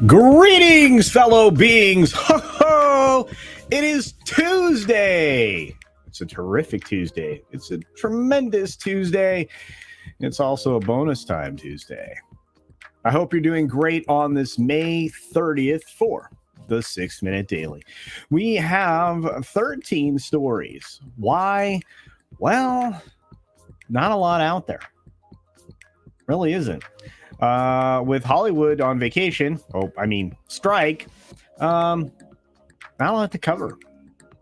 Greetings, fellow beings! Ho ho! It is Tuesday! It's a terrific Tuesday. It's a tremendous Tuesday. It's also a bonus time Tuesday. I hope you're doing great on this May 30th for the 6 Minute Daily. We have 13 stories. Why? Well, not a lot out there. Really isn't. With Hollywood on vacation, strike, not a lot to cover.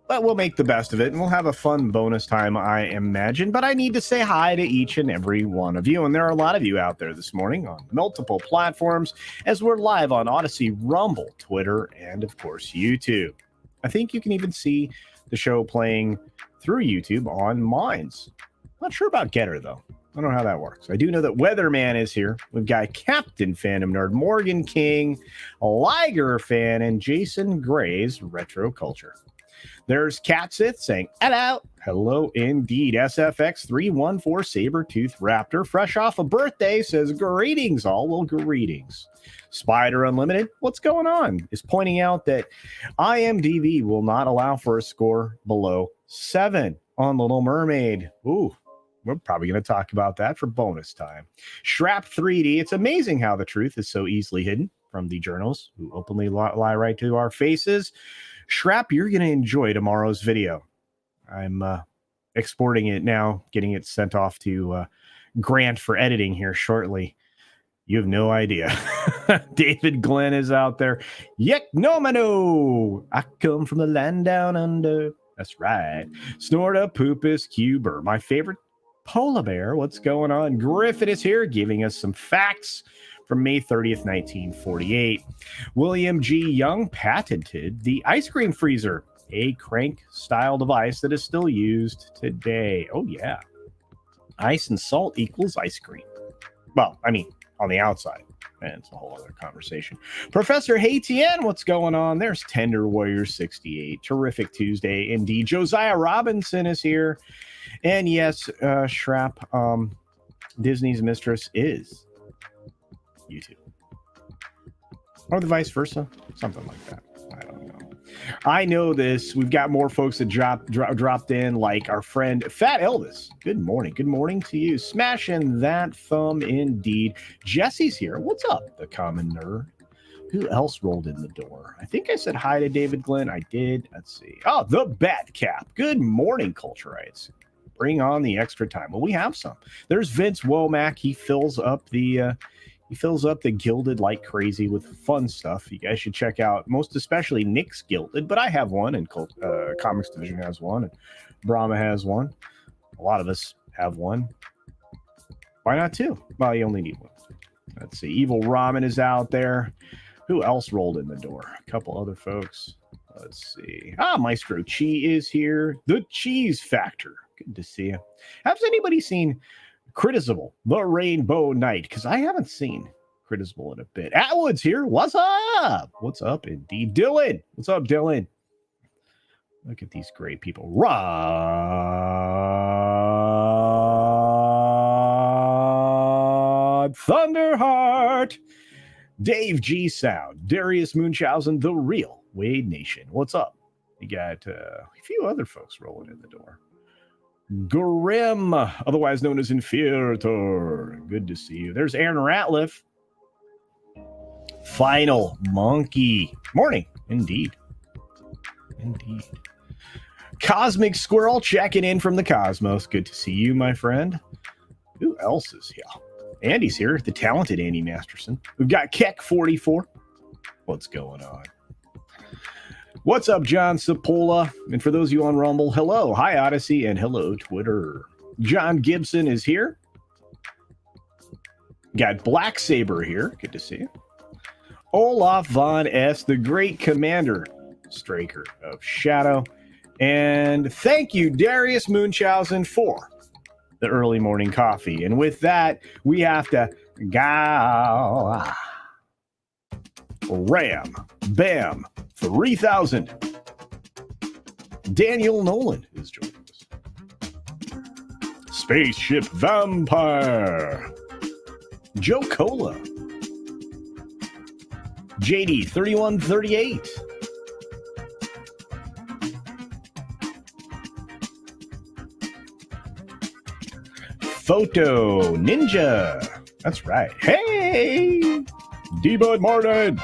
But we'll make the best of it, and we'll have a fun bonus time, I imagine. But I need to say hi to each and every one of you, and there are a lot of you out there this morning on multiple platforms, as we're live on Odysee, Rumble, Twitter, and, of course, YouTube. I think you can even see the show playing through YouTube on Minds. Not sure about Getter, though. I don't know how that works. I do know that Weatherman is here. We've got Captain Fandom Nerd, Morgan King, Liger Fan, and Jason Gray's Retro Culture. There's Catsith saying, hello. Hello indeed. SFX314 Sabertooth Raptor, fresh off a birthday, says, greetings all. Well, greetings. Spider Unlimited, what's going on? Is pointing out that IMDb will not allow for a score below 7 on Little Mermaid. Ooh. We're probably going to talk about that for bonus time. Shrap 3D. It's amazing how the truth is so easily hidden from the journals who openly lie right to our faces. Shrap, you're going to enjoy tomorrow's video. I'm exporting it now, getting it sent off to Grant for editing here shortly. You have no idea. David Glenn is out there. Yek no mano. I come from the land down under. That's right. Snorta Poopus Cuber. My favorite polar bear. What's going on? Griffin is here giving us some facts from May 30th, 1948. William G. Young patented the ice cream freezer, a crank-style device that is still used today. Oh, yeah. Ice and salt equals ice cream. Well, I mean, on the outside. And it's a whole other conversation. Professor Haytien, what's going on? There's Tender Warrior 68. Terrific Tuesday indeed. Josiah Robinson is here. And yes, Shrap, Disney's mistress is YouTube. Or the vice versa. Something like that. I don't know. I know this. We've got more folks that dropped in, like our friend Fat Elvis. Good morning. Good morning to you. Smashing that thumb indeed. Jesse's here. What's up, the common nerd? Who else rolled in the door? I think I said hi to David Glenn. I did. Let's see. Oh, the Bat Cap. Good morning, Culturites. Bring on the extra time. Well, we have some. There's Vince Womack. He fills up the Gilded like crazy with fun stuff. You guys should check out, most especially Nick's Gilded, but I have one, and Comics Division has one, and Brahma has one. A lot of us have one. Why not two? Well, you only need one. Let's see. Evil Ramen is out there. Who else rolled in the door? A couple other folks. Let's see. Maestro Chi is here. The Cheese Factor. Good to see you. Has anybody seen Critisible, the Rainbow Knight? Because I haven't seen Critisible in a bit. Atwood's here. What's up? What's up, indeed? Dylan. What's up, Dylan? Look at these great people. Rod Thunderheart. Dave G. Sound. Darius Munchausen, the real Wade Nation. What's up? You got a few other folks rolling in the door. Grim, otherwise known as Inferior. Good to see you. There's Aaron Ratliff. Final Monkey. Morning. Indeed. Cosmic Squirrel checking in from the cosmos. Good to see you, my friend. Who else is here? Andy's here, the talented Andy Masterson. We've got Keck44. What's going on? What's up, John Sapola? And for those of you on Rumble, hello. Hi, Odysee, and hello, Twitter. John Gibson is here. Got Black Saber here. Good to see you. Olaf Von S., the great commander, Straker of Shadow. And thank you, Darius Munchausen, for the early morning coffee. And with that, we have to go. Ram, bam, 3,000. Daniel Nolan is joining us. Spaceship Vampire. Joe Cola. JD 3138. Photo Ninja. That's right. Hey, D-Bud Martin.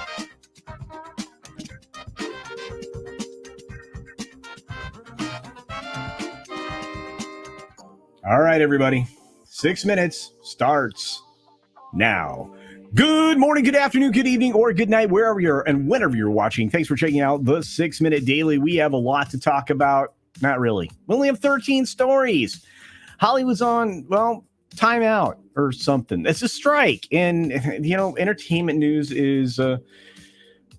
All right, everybody. 6 minutes starts now. Good morning, good afternoon, good evening, or good night, wherever you're and whenever you're watching. Thanks for checking out the 6 Minute Daily. We have a lot to talk about. Not really. We only have 13 stories. Hollywood's on, well, timeout or something. It's a strike. And, you know, entertainment news is,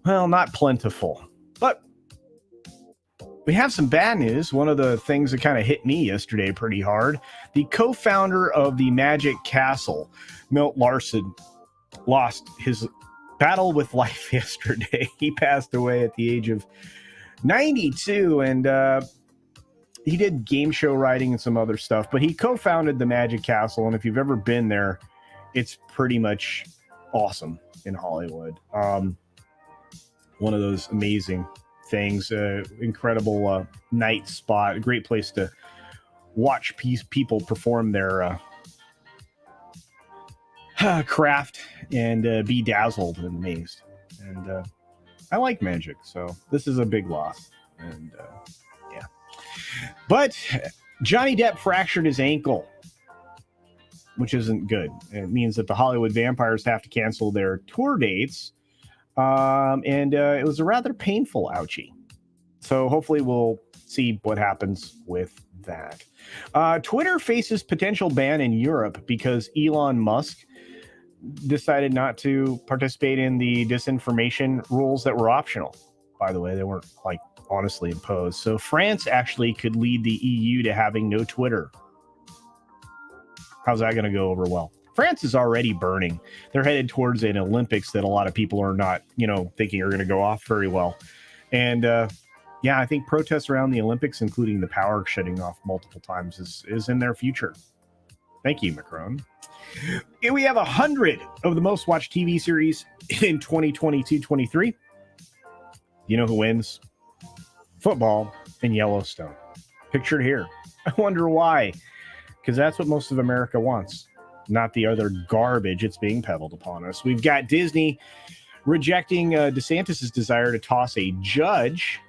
well, not plentiful. But we have some bad news. One of the things that kind of hit me yesterday pretty hard. The co-founder of the Magic Castle, Milt Larsen, lost his battle with life yesterday. He passed away at the age of 92, and he did game show writing and some other stuff, but he co-founded the Magic Castle, and if you've ever been there, it's pretty much awesome in Hollywood. One of those amazing things, incredible night spot, a great place to watch people perform their craft and be dazzled and amazed. And I like magic, so this is a big loss. And yeah. But Johnny Depp fractured his ankle, which isn't good. It means that the Hollywood vampires have to cancel their tour dates. And it was a rather painful ouchie. So hopefully we'll see what happens with that. Twitter faces potential ban in Europe because Elon Musk decided not to participate in the disinformation rules that were optional. By the way, they weren't like honestly imposed. So France actually could lead the EU to having no Twitter. How's that going to go over well? France is already burning. They're headed towards an Olympics that a lot of people are not, thinking are going to go off very well. And yeah, I think protests around the Olympics, including the power shutting off multiple times, is in their future. Thank you, Macron. We have 100 of the most watched TV series in 2022-23. You know who wins? Football and Yellowstone. Pictured here. I wonder why. Because that's what most of America wants, not the other garbage it's being peddled upon us. We've got Disney rejecting DeSantis' desire to toss a judge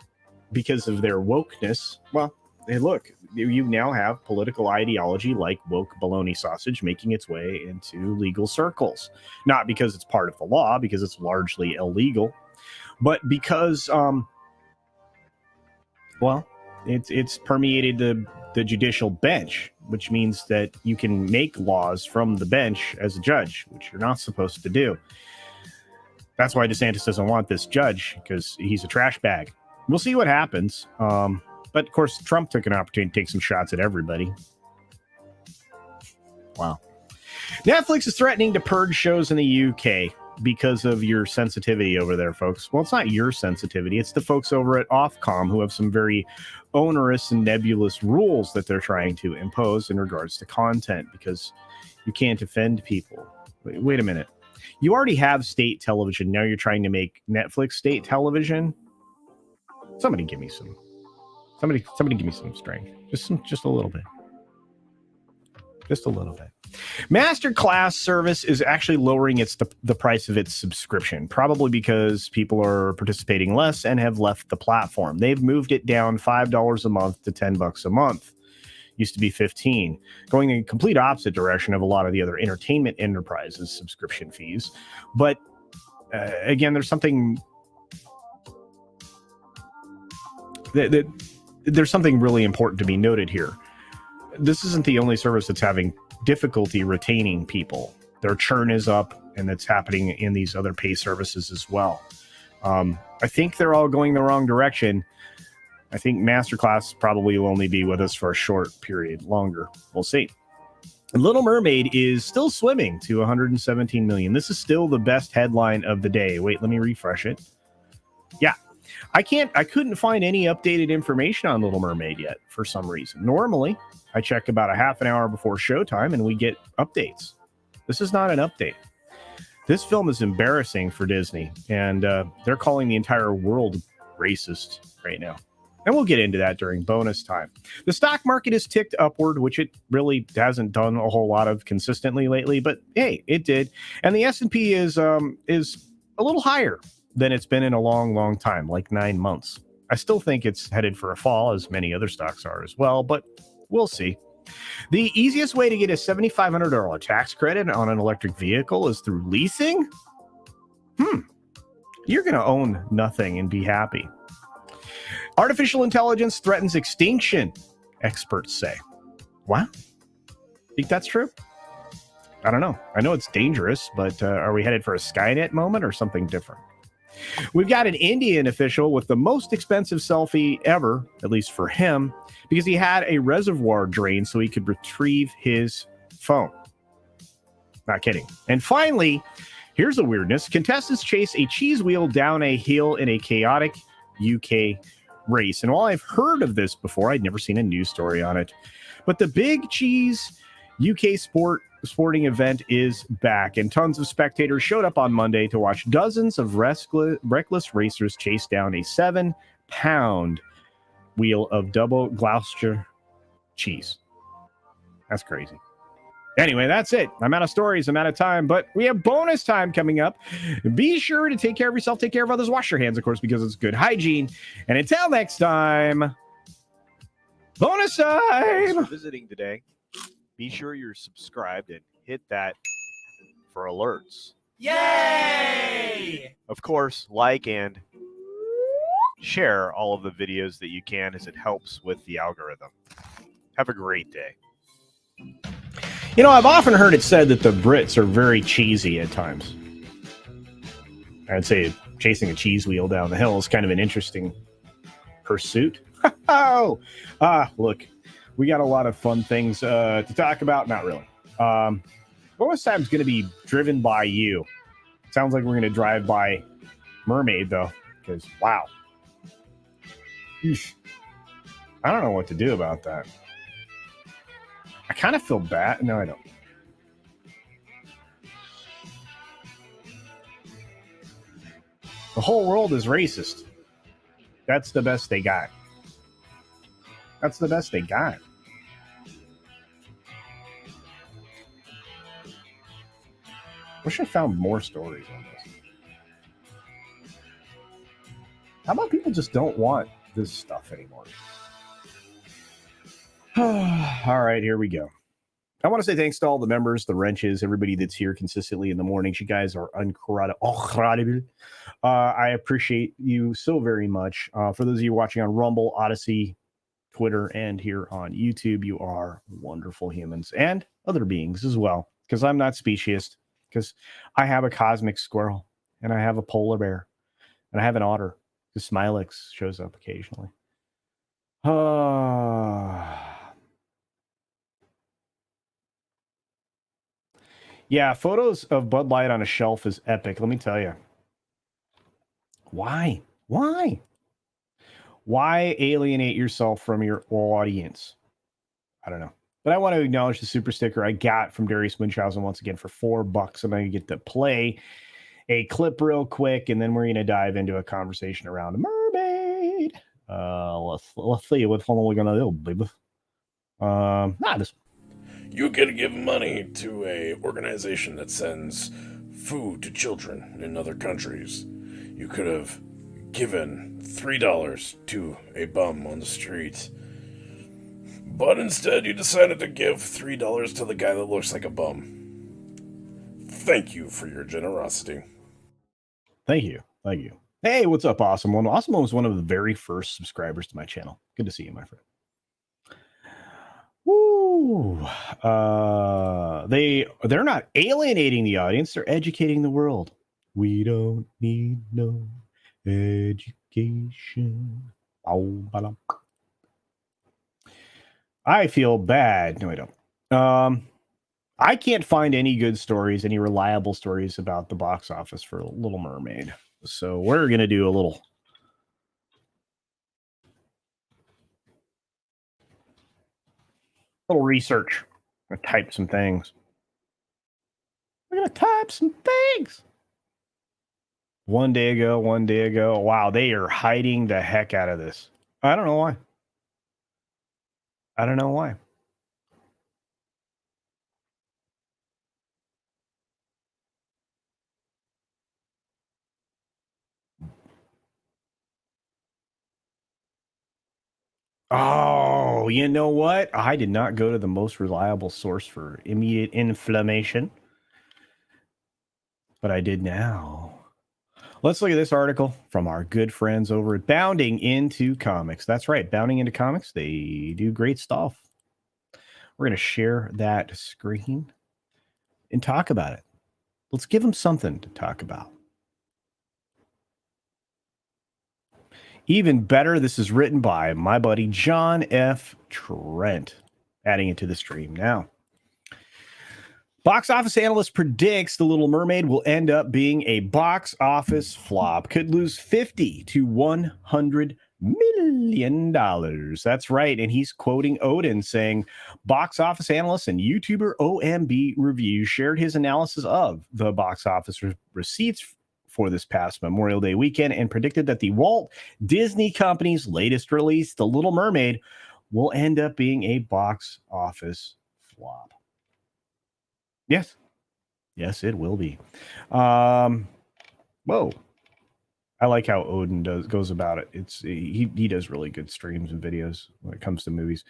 because of their wokeness. Well, hey, look, you now have political ideology like woke bologna sausage making it's way into legal circles. Not because it's part of the law, because it's largely illegal, but because, it's permeated the judicial bench, which means that you can make laws from the bench as a judge, which you're not supposed to do. That's why DeSantis doesn't want this judge, because he's a trash bag. We'll see what happens. But, of course, Trump took an opportunity to take some shots at everybody. Wow. Netflix is threatening to purge shows in the UK because of your sensitivity over there, folks. Well, it's not your sensitivity. It's the folks over at Ofcom who have some very onerous and nebulous rules that they're trying to impose in regards to content, because you can't offend people. Wait a minute. You already have state television. Now you're trying to make Netflix state television? Somebody give me some strength. Just a little bit. Just a little bit. MasterClass service is actually lowering the price of its subscription, probably because people are participating less and have left the platform. They've moved it down $5 a month to $10 a month. Used to be $15, going in the complete opposite direction of a lot of the other entertainment enterprises' subscription fees. But again, there's something there's something really important to be noted here. This isn't the only service that's having difficulty retaining people. Their churn is up, and it's happening in these other pay services as well. I think they're all going the wrong direction. I think MasterClass probably will only be with us for a short period longer. We'll see. Little Mermaid is still swimming to 117 million. This is still the best headline of the day. Wait, let me refresh it. Yeah. I couldn't find any updated information on Little Mermaid yet for some reason. Normally, I check about a half an hour before showtime and we get updates. This is not an update. This film is embarrassing for Disney, and they're calling the entire world racist right now. And we'll get into that during bonus time. The stock market has ticked upward, which it really hasn't done a whole lot of consistently lately, but hey, it did. And the S&P is a little higher than it's been in a long, long time, like 9 months. I still think it's headed for a fall, as many other stocks are as well, but we'll see. The easiest way to get a $7,500 tax credit on an electric vehicle is through leasing. You're going to own nothing and be happy. Artificial intelligence threatens extinction, experts say. Wow. Think that's true? I don't know. I know it's dangerous, but are we headed for a Skynet moment or something different? We've got an Indian official with the most expensive selfie ever, at least for him, because he had a reservoir drain so he could retrieve his phone. Not kidding. And finally, here's a weirdness. Contestants chase a cheese wheel down a hill in a chaotic UK race. And while I've heard of this before, I'd never seen a news story on it. But the Big Cheese UK sporting event is back, and tons of spectators showed up on Monday to watch dozens of reckless racers chase down a 7-pound wheel of double Gloucester cheese. That's crazy. Anyway, that's it. I'm out of stories. I'm out of time, but we have bonus time coming up. Be sure to take care of yourself, take care of others, wash your hands, of course, because it's good hygiene. And until next time, bonus time. Thanks for visiting today. Be sure you're subscribed and hit that for alerts. Yay! Of course, like and share all of the videos that you can, as it helps with the algorithm. Have a great day. You know, I've often heard it said that the Brits are very cheesy at times. I'd say chasing a cheese wheel down the hill is kind of an interesting pursuit. Look, we got a lot of fun things to talk about. Not really. Bonus time's going to be driven by you. Sounds like we're going to drive by Mermaid, though, because, wow. Eesh. I don't know what to do about that. I kind of feel bad. No, I don't. The whole world is racist. That's the best they got. That's the best they got. Wish I found more stories on this. How about people just don't want this stuff anymore? All right, here we go. I want to say thanks to all the members, the wrenches, everybody that's here consistently in the mornings. You guys are incredible. I appreciate you so very much. For those of you watching on Rumble, Odysee, Twitter, and here on YouTube, you are wonderful humans and other beings as well, because I'm not speciesist, because I have a cosmic squirrel and I have a polar bear and I have an otter, because Smilex shows up occasionally. Yeah, photos of Bud Light on a shelf is epic. Let me tell you. Why? Why alienate yourself from your audience? I don't know. But I want to acknowledge the super sticker I got from Darius Munchausen once again for $4. I'm going to get to play a clip real quick, and then we're going to dive into a conversation around Mermaid. Let's see what we're going to do, baby. This. You can give money to a organization that sends food to children in other countries. You could have given $3 to a bum on the street, but instead you decided to give $3 to the guy that looks like a bum. Thank you for your generosity. Thank you. Hey, what's up, Awesome One? Awesome One was one of the very first subscribers to my channel. Good to see you, my friend. Woo! They're not alienating the audience, they're educating the world. We don't need no education. I feel bad. No, I don't. I can't find any good stories, any reliable stories about the box office for Little Mermaid. So we're going to do a little research. I typed some things. Look gonna type some things. One day ago. Wow, they are hiding the heck out of this. I don't know why. Oh, you know what? I did not go to the most reliable source for immediate inflammation, but I did now. Let's look at this article from our good friends over at Bounding Into Comics. That's right, Bounding Into Comics. They do great stuff. We're going to share that screen and talk about it. Let's give them something to talk about. Even better, this is written by my buddy John F. Trent. Adding it to the stream now. Box office analyst predicts The Little Mermaid will end up being a box office flop. Could lose $50 to $100 million. That's right. And he's quoting Odin saying, box office analyst and YouTuber OMB Review shared his analysis of the box office receipts for this past Memorial Day weekend and predicted that the Walt Disney Company's latest release, The Little Mermaid, will end up being a box office flop. Yes, it will be. Whoa. I like how Odin goes about it. He does really good streams and videos when it comes to movies.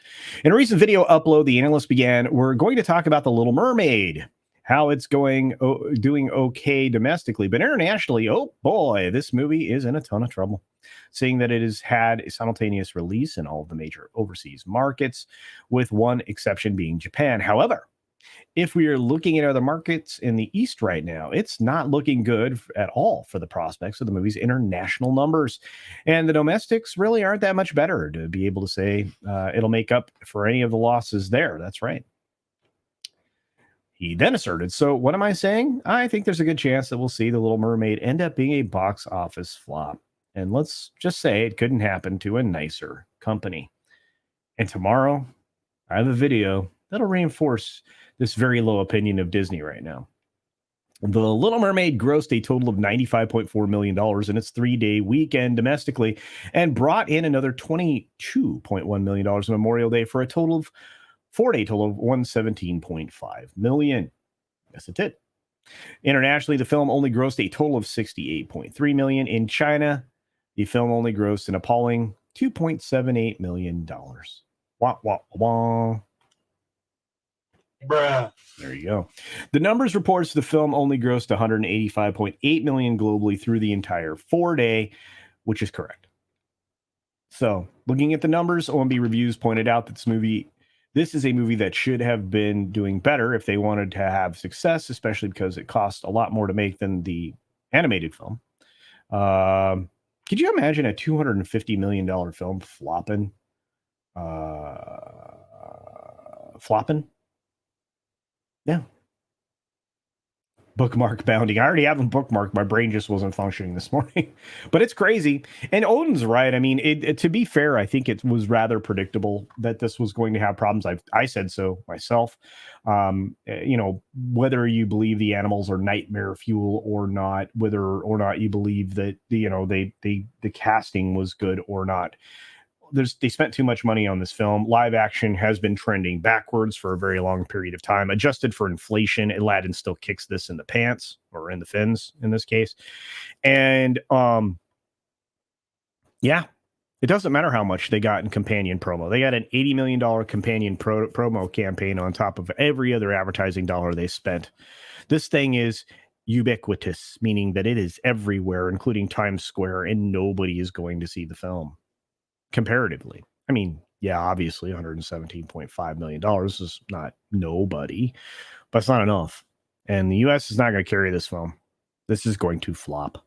In a recent video upload, the analyst began, we're going to talk about The Little Mermaid, how it's doing okay domestically, but internationally, oh boy, this movie is in a ton of trouble. Seeing that it has had a simultaneous release in all of the major overseas markets, with one exception being Japan. However, if we are looking at other markets in the East right now, it's not looking good at all for the prospects of the movie's international numbers. And the domestics really aren't that much better to be able to say it'll make up for any of the losses there. That's right. He then asserted, so what am I saying? I think there's a good chance that we'll see The Little Mermaid end up being a box office flop. And let's just say it couldn't happen to a nicer company. And tomorrow, I have a video that'll reinforce this very low opinion of Disney right now. The Little Mermaid grossed a total of $95.4 million in its 3-day weekend domestically and brought in another $22.1 million on Memorial Day for a total of 4-day total of $117.5 million. Yes, it did. Internationally, the film only grossed a total of $68.3 million. In China, the film only grossed an appalling $2.78 million. Wah, wah, wah. Bruh. There you go. The numbers reports the film only grossed $185.8 million globally through the entire 4-day, which is correct. So, looking at the numbers, OMB Reviews pointed out that this is a movie that should have been doing better if they wanted to have success, especially because it cost a lot more to make than the animated film. Could you imagine a $250 million film flopping? Yeah. Bookmark Bounding. I already have them bookmarked. My brain just wasn't functioning this morning. But it's crazy. And Odin's right. I mean, to be fair, I think it was rather predictable that this was going to have problems. I said so myself. Whether you believe the animals are nightmare fuel or not, whether or not you believe that the casting was good or not. They spent too much money on this film. Live action has been trending backwards for a very long period of time. Adjusted for inflation, Aladdin still kicks this in the pants, or in the fins in this case. And it doesn't matter how much they got in companion promo. They got an $80 million companion promo campaign on top of every other advertising dollar they spent. This thing is ubiquitous, meaning that it is everywhere, including Times Square, and nobody is going to see the film. Comparatively, I mean, yeah, obviously $117.5 million is not nobody, but it's not enough. And the U.S. is not going to carry this film. This is going to flop.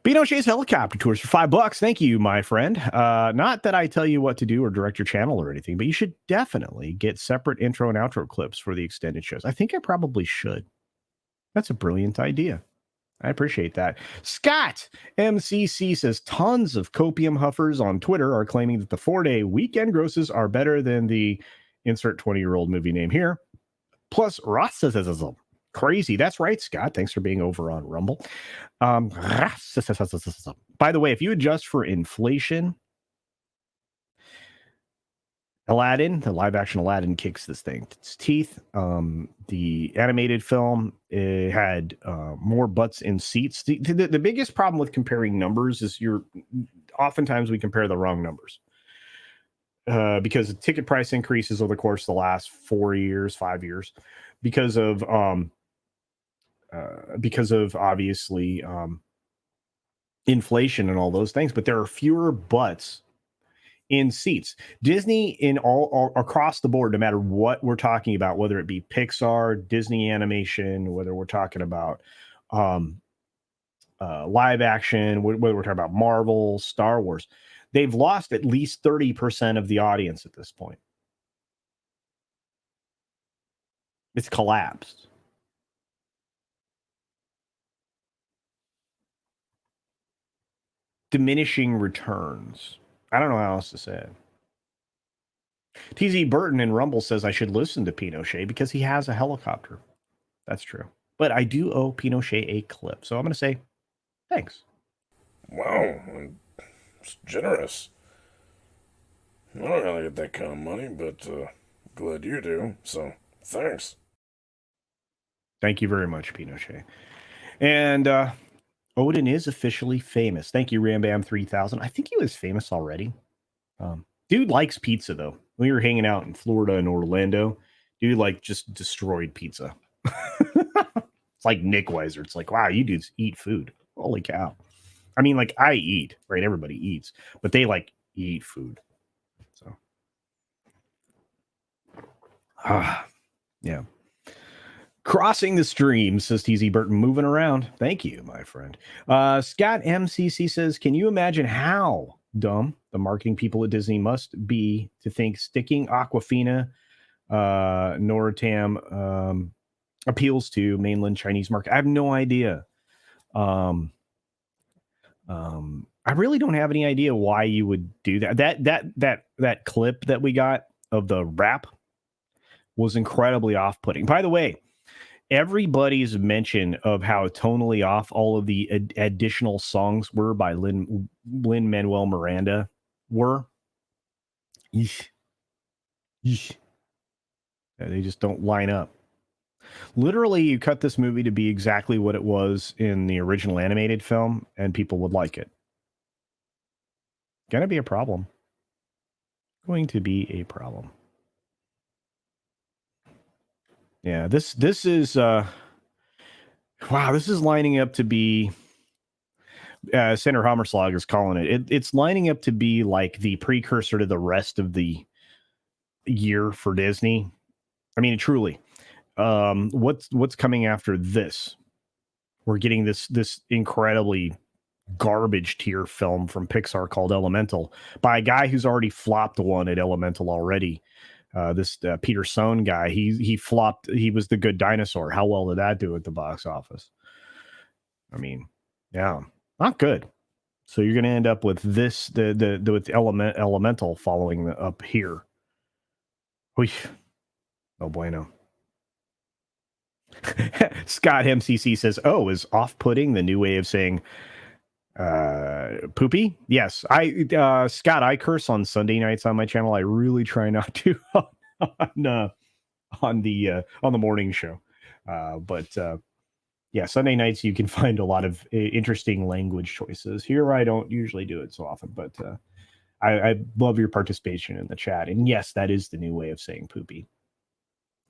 Pinochet's helicopter tours for $5. Thank you, my friend. Not that I tell you what to do or direct your channel or anything, but you should definitely get separate intro and outro clips for the extended shows. I think I probably should. That's a brilliant idea. I appreciate that. Scott MCC says tons of copium huffers on Twitter are claiming that the 4-day weekend grosses are better than the insert 20-year-old movie name here. Plus racism. Crazy. That's right, Scott. Thanks for being over on Rumble. By the way, if you adjust for inflation, Aladdin, the live action Aladdin kicks this thing to its teeth. The animated film, it had more butts in seats. The biggest problem with comparing numbers is oftentimes we compare the wrong numbers. Because the ticket price increases over the course of the last 5 years, because of obviously inflation and all those things, but there are fewer butts in seats. Disney in all across the board, no matter what we're talking about, whether it be Pixar, Disney animation, whether we're talking about live action, whether we're talking about Marvel, Star Wars, they've lost at least 30% of the audience at this point. It's collapsed. Diminishing returns. I don't know how else to say it. TZ Burton in Rumble says I should listen to Pinochet because he has a helicopter. That's true. But I do owe Pinochet a clip. So I'm going to say thanks. Wow. It's generous. I don't really get that kind of money, but glad you do. So thanks. Thank you very much, Pinochet. And Odin is officially famous. Thank you, Rambam 3000. I think he was famous already. Dude likes pizza, though. We were hanging out in Florida and Orlando. Dude, just destroyed pizza. It's like Nick Weiser. It's like, wow, you dudes eat food. Holy cow. I mean, I eat, right? Everybody eats. But they, eat food. So. Yeah. Crossing the stream, says TZ Burton, moving around. Thank you, my friend. Scott MCC says, can you imagine how dumb the marketing people at Disney must be to think sticking Aquafina, Noratam appeals to mainland Chinese market? I have no idea. I really don't have any idea why you would do that. That clip that we got of the rap was incredibly off-putting. By the way, everybody's mention of how tonally off all of the additional songs were by Lin-Manuel Miranda were. Yeesh. Yeesh. They just don't line up. Literally, you cut this movie to be exactly what it was in the original animated film, and people would like it. Gonna be a problem. Going to be a problem. Yeah, this is wow, this is lining up to be Senator Hammerslag is calling it. It's lining up to be like the precursor to the rest of the year for Disney. I mean, truly. What's coming after this? We're getting this incredibly garbage tier film from Pixar called Elemental by a guy who's already flopped one at Elemental already. This Peter Sohn guy, he flopped. He was The Good Dinosaur. How well did that do at the box office? I mean, yeah, not good. So you're going to end up with this with Elemental following up here. No bueno. Scott MCC says, "Oh, is off-putting the new way of saying poopy?" Yes, Scott, I curse on Sunday nights on my channel. I really try not to on the morning show, but yeah, Sunday nights you can find a lot of interesting language choices. Here I don't usually do it so often, but I love your participation in the chat. And yes, that is the new way of saying poopy.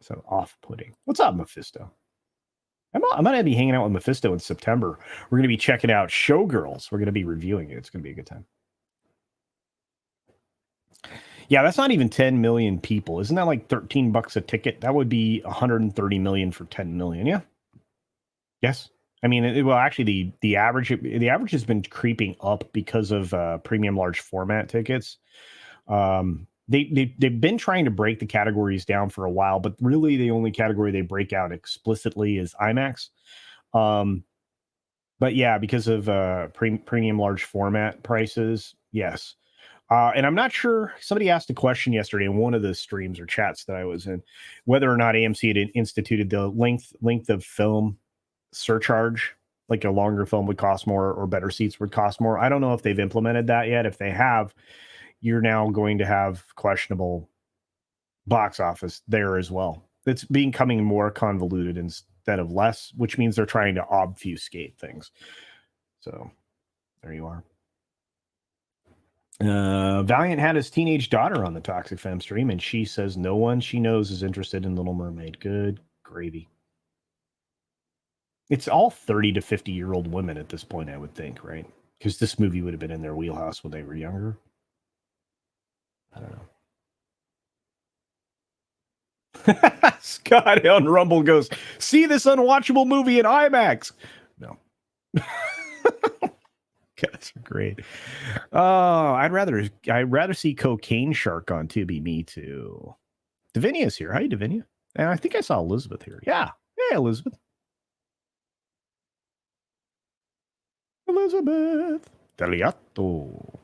So off-putting. What's up, Mephisto? I'm going to be hanging out with Mephisto in September. We're going to be checking out Showgirls. We're going to be reviewing it. It's going to be a good time. Yeah, that's not even 10 million people. Isn't that like $13 a ticket? That would be 130 million for 10 million. Yeah. Yes. I mean, actually, the average has been creeping up because of premium large format tickets. They've been trying to break the categories down for a while, but really the only category they break out explicitly is IMAX. But yeah, because of premium large format prices, yes. And I'm not sure, somebody asked a question yesterday in one of the streams or chats that I was in, whether or not AMC had instituted the length of film surcharge, like a longer film would cost more or better seats would cost more. I don't know if they've implemented that yet. If they have, you're now going to have questionable box office there as well. It's becoming more convoluted instead of less, which means they're trying to obfuscate things. So there you are. Valiant had his teenage daughter on the Toxic Femme stream, and she says no one she knows is interested in Little Mermaid. Good gravy. It's all 30 to 50-year-old women at this point, I would think, right? Because this movie would have been in their wheelhouse when they were younger. I don't know. Scott on Rumble goes, see this unwatchable movie in IMAX. No. That's great. Oh, I'd rather see Cocaine Shark on Tubi. Me too. Davinia's here. Hi, Davinia. And I think I saw Elizabeth here. Yeah. Hey, Elizabeth. Elizabeth. Taliato.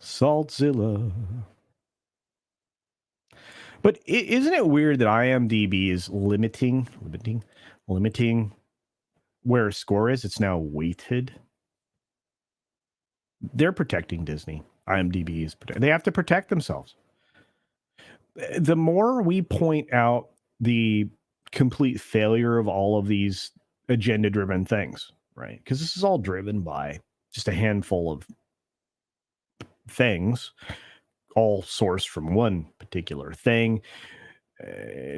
Saltzilla. But isn't it weird that IMDb is limiting where a score is? It's now weighted. They're protecting Disney. IMDb is they have to protect themselves. The more we point out the complete failure of all of these agenda-driven things, right? Because this is all driven by just a handful of things, all sourced from one particular thing,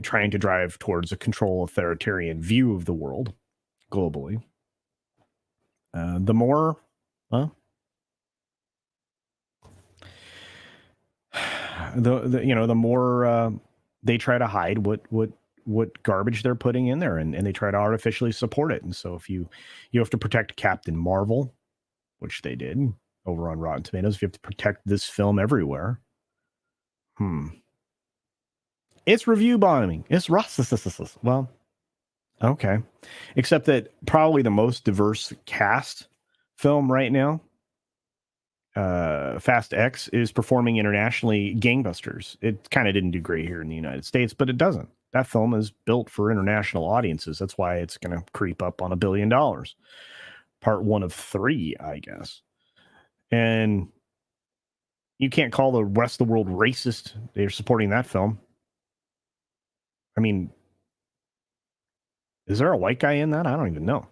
trying to drive towards a control authoritarian view of the world globally. The more, the more they try to hide what garbage they're putting in there, and they try to artificially support it. And so if you have to protect Captain Marvel, which they did over on Rotten Tomatoes, if you have to protect this film everywhere, it's review bombing. It's well, okay, except that probably the most diverse cast film right now, Fast X, is performing internationally gangbusters. It kind of didn't do great here in the United States, but it doesn't. That film is built for international audiences. That's why it's going to creep up on $1 billion. Part 1 of 3, I guess. And you can't call the rest of the world racist. They're supporting that film. I mean, is there a white guy in that? I don't even know.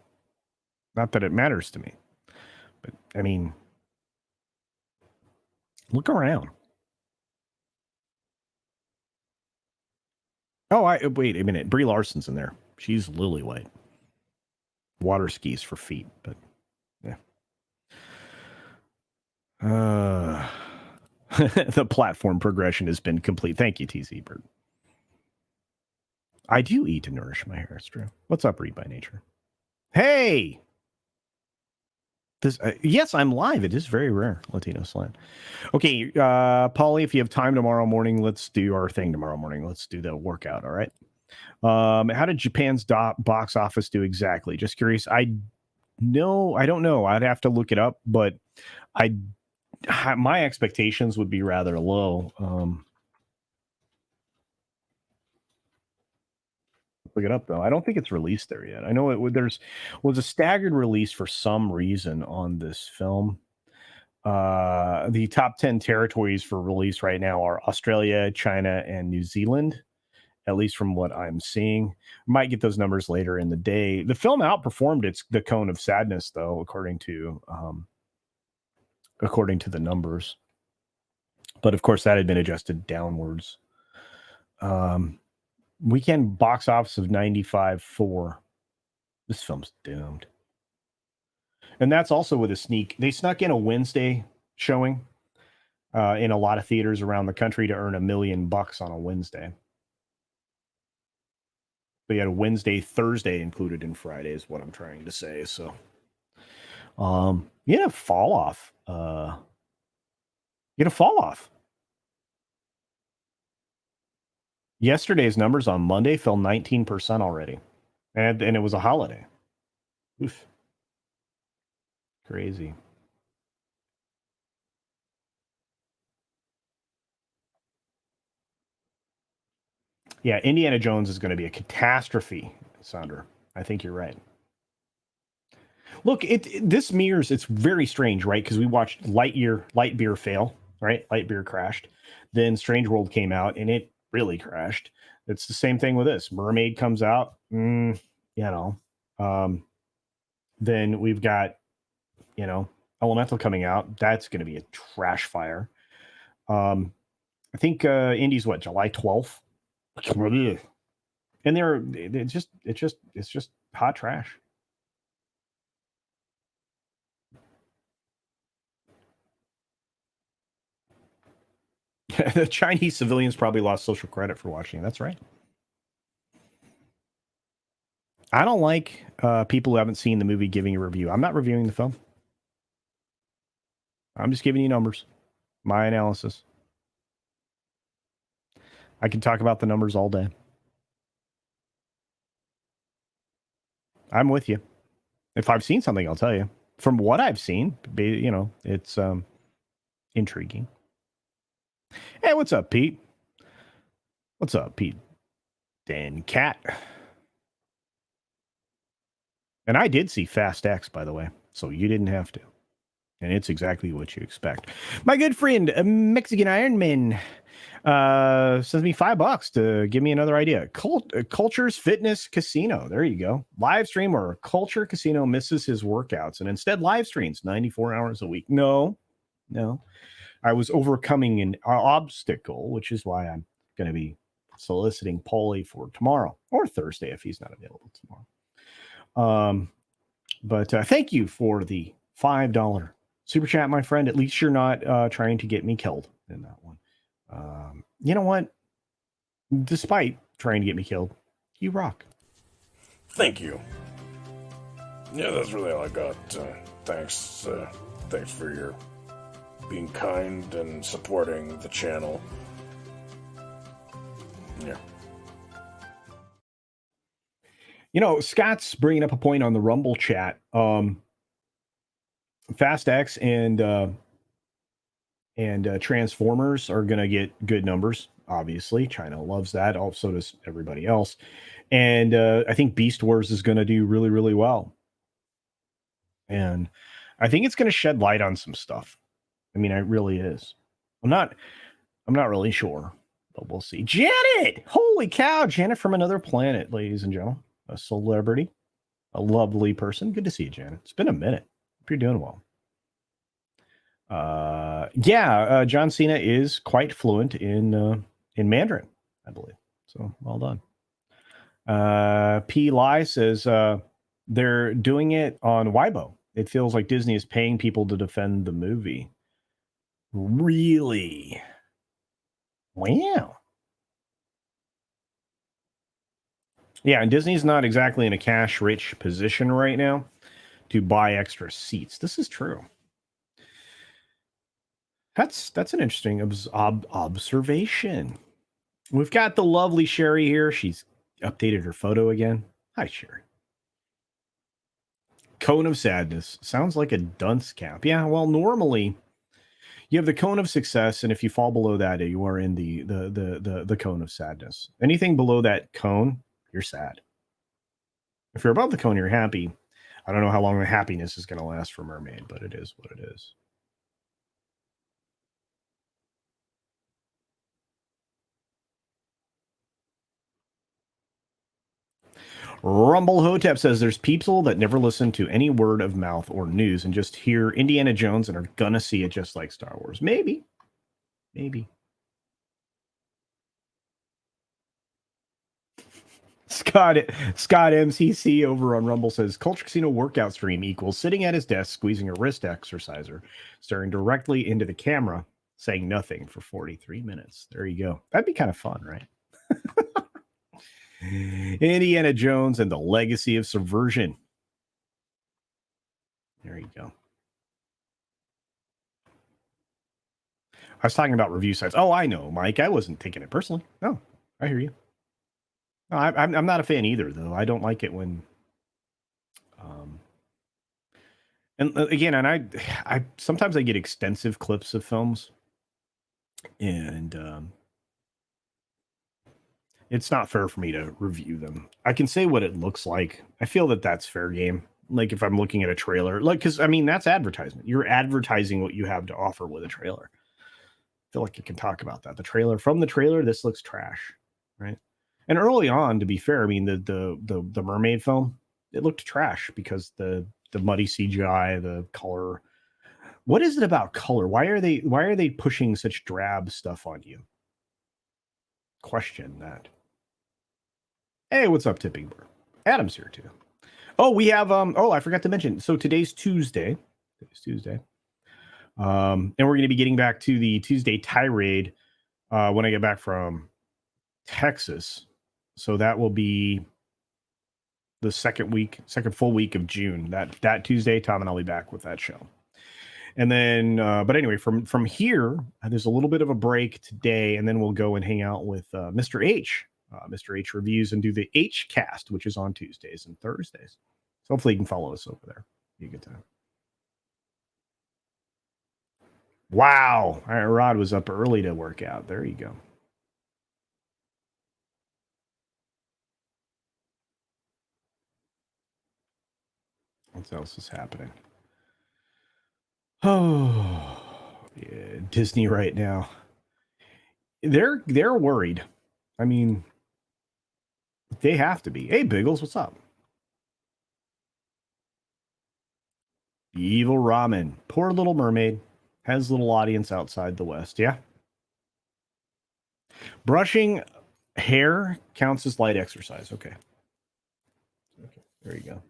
Not that it matters to me. But, I mean, look around. Oh, wait a minute. Brie Larson's in there. She's lily white. Water skis for feet, but yeah. The platform progression has been complete. Thank you, TZ Bird. I do eat to nourish my hair. It's true. What's up, Read by Nature? Hey! Yes, I'm live. It is very rare, Latino Slant. Okay, Paulie, if you have time tomorrow morning, let's do our thing tomorrow morning. Let's do the workout, all right? How did Japan's box office do exactly? Just curious. I don't know. I'd have to look it up, but my expectations would be rather low. Look it up though. I don't think it's released there yet. I know was a staggered release for some reason on this film. The top 10 territories for release right now are Australia, China, and New Zealand, at least from what I'm seeing. Might get those numbers later in the day. The film outperformed the Cone of Sadness, though, according to the numbers. But of course, that had been adjusted downwards. Weekend box office of 95.4. This film's doomed. And that's also with a sneak. They snuck in a Wednesday showing in a lot of theaters around the country to earn $1 million on a Wednesday. But you had a Wednesday, Thursday included in Friday is what I'm trying to say. So, you had a fall off. Yesterday's numbers on Monday fell 19% already. And it was a holiday. Oof. Crazy. Yeah, Indiana Jones is going to be a catastrophe, Sandra. I think you're right. Look, this mirrors, it's very strange, right? Because we watched Lightyear fail, right? Lightyear crashed. Then Strange World came out and it really crashed. It's the same thing with this. Mermaid comes out, you know. Then we've got, you know, Elemental coming out. That's going to be a trash fire. I think Indy's what, July 12th? And it's just hot trash. The Chinese civilians probably lost social credit for watching it. That's right. I don't like people who haven't seen the movie giving a review. I'm not reviewing the film. I'm just giving you numbers, my analysis. I can talk about the numbers all day. I'm with you. If I've seen something, I'll tell you. From what I've seen, you know, it's intriguing. Hey, what's up, Pete? What's up, Pete? Dan Cat. And I did see Fast X, by the way, so you didn't have to. And it's exactly what you expect. My good friend, Mexican Ironman, sends me $5 to give me another idea. Culture's Fitness Casino. There you go. Live stream where Culture Casino misses his workouts and instead live streams 94 hours a week. No. I was overcoming an obstacle, which is why I'm going to be soliciting Paulie for tomorrow or Thursday if he's not available tomorrow. But thank you for the $5 super chat, my friend. At least you're not trying to get me killed in that one. You know what? Despite trying to get me killed, you rock. Thank you. Yeah, that's really all I got. Thanks for your being kind and supporting the channel. Yeah. You know, Scott's bringing up a point on the Rumble chat. Fast X and Transformers are going to get good numbers. Obviously, China loves that. Also does everybody else. And I think Beast Wars is going to do really, really well. And I think it's going to shed light on some stuff. I mean, it really is. I'm not really sure, but we'll see. Janet! Holy cow, Janet from another planet, ladies and gentlemen. A celebrity, a lovely person. Good to see you, Janet. It's been a minute. Hope you're doing well. John Cena is quite fluent in Mandarin, I believe. So well done. P. Lai says they're doing it on Weibo. It feels like Disney is paying people to defend the movie. Really? Wow. Yeah, and Disney's not exactly in a cash-rich position right now to buy extra seats. This is true. That's an interesting observation. We've got the lovely Sherry here. She's updated her photo again. Hi, Sherry. Cone of Sadness. Sounds like a dunce cap. Yeah, well, normally you have the cone of success, and if you fall below that, you are in the cone of sadness. Anything below that cone, you're sad. If you're above the cone, you're happy. I don't know how long the happiness is going to last for Mermaid, but it is what it is. Rumble Hotep says there's people that never listen to any word of mouth or news and just hear Indiana Jones and are gonna see it just like Star Wars. Maybe. Scott MCC over on Rumble says Culture Casino workout stream equals sitting at his desk, squeezing a wrist exerciser, staring directly into the camera, saying nothing for 43 minutes. There you go. That'd be kind of fun, right? Indiana Jones and the Legacy of Subversion. There you go. I was talking about review sites. Oh, I know, Mike. I wasn't taking it personally. No, I hear you. No, I'm not a fan either, though. I don't like it when. And again, and I sometimes I get extensive clips of films, and It's not fair for me to review them. I can say what it looks like. I feel that that's fair game. Like if I'm looking at a trailer, like, because I mean, that's advertisement. You're advertising what you have to offer with a trailer. I feel like you can talk about that. From the trailer, this looks trash, right? And early on, to be fair, I mean, the Mermaid film, it looked trash because the muddy CGI, the color. What is it about color? Why are they pushing such drab stuff on you? Question that. Hey, what's up, Tipping Bird? Adam's here too. Oh, we have I forgot to mention. So today's Tuesday. And we're going to be getting back to the Tuesday tirade when I get back from Texas. So that will be the second full week of June. That Tuesday, Tom and I'll be back with that show. And then, but anyway, from here, there's a little bit of a break today, and then we'll go and hang out with Mr. H. Mr. H reviews and do the H cast, which is on Tuesdays and Thursdays. So hopefully you can follow us over there. Be a good time. Wow. All right, Rod was up early to work out. There you go. What else is happening? Oh, yeah, Disney right now. They're worried. I mean, they have to be. Hey, Biggles, what's up? Evil Ramen. Poor Little Mermaid. Has little audience outside the West. Yeah. Brushing hair counts as light exercise. Okay. There you go.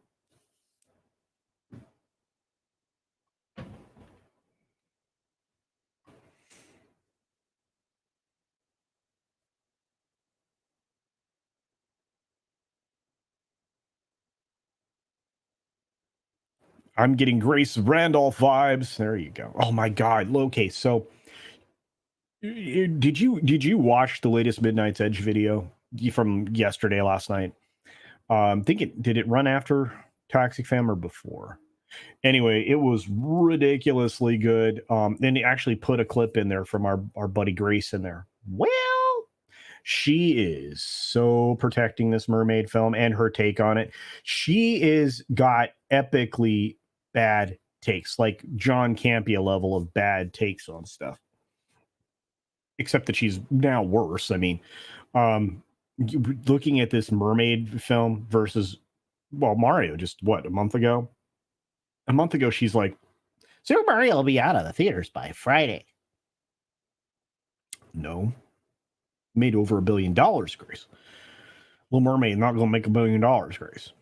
I'm getting Grace Randolph vibes. There you go. Oh my God. Okay, so did you watch the latest Midnight's Edge video from last night? Did it run after Toxic Fam or before? Anyway, it was ridiculously good. Then they actually put a clip in there from our buddy Grace in there. Well, she is so protecting this Mermaid film and her take on it. She is got epically bad takes, like John Campea level of bad takes on stuff. Except that she's now worse. I mean, looking at this Mermaid film versus, well, Mario just a month ago? A month ago, she's like, Super Mario will be out of the theaters by Friday. No. Made over $1 billion, Grace. Little Mermaid not going to make $1 billion, Grace.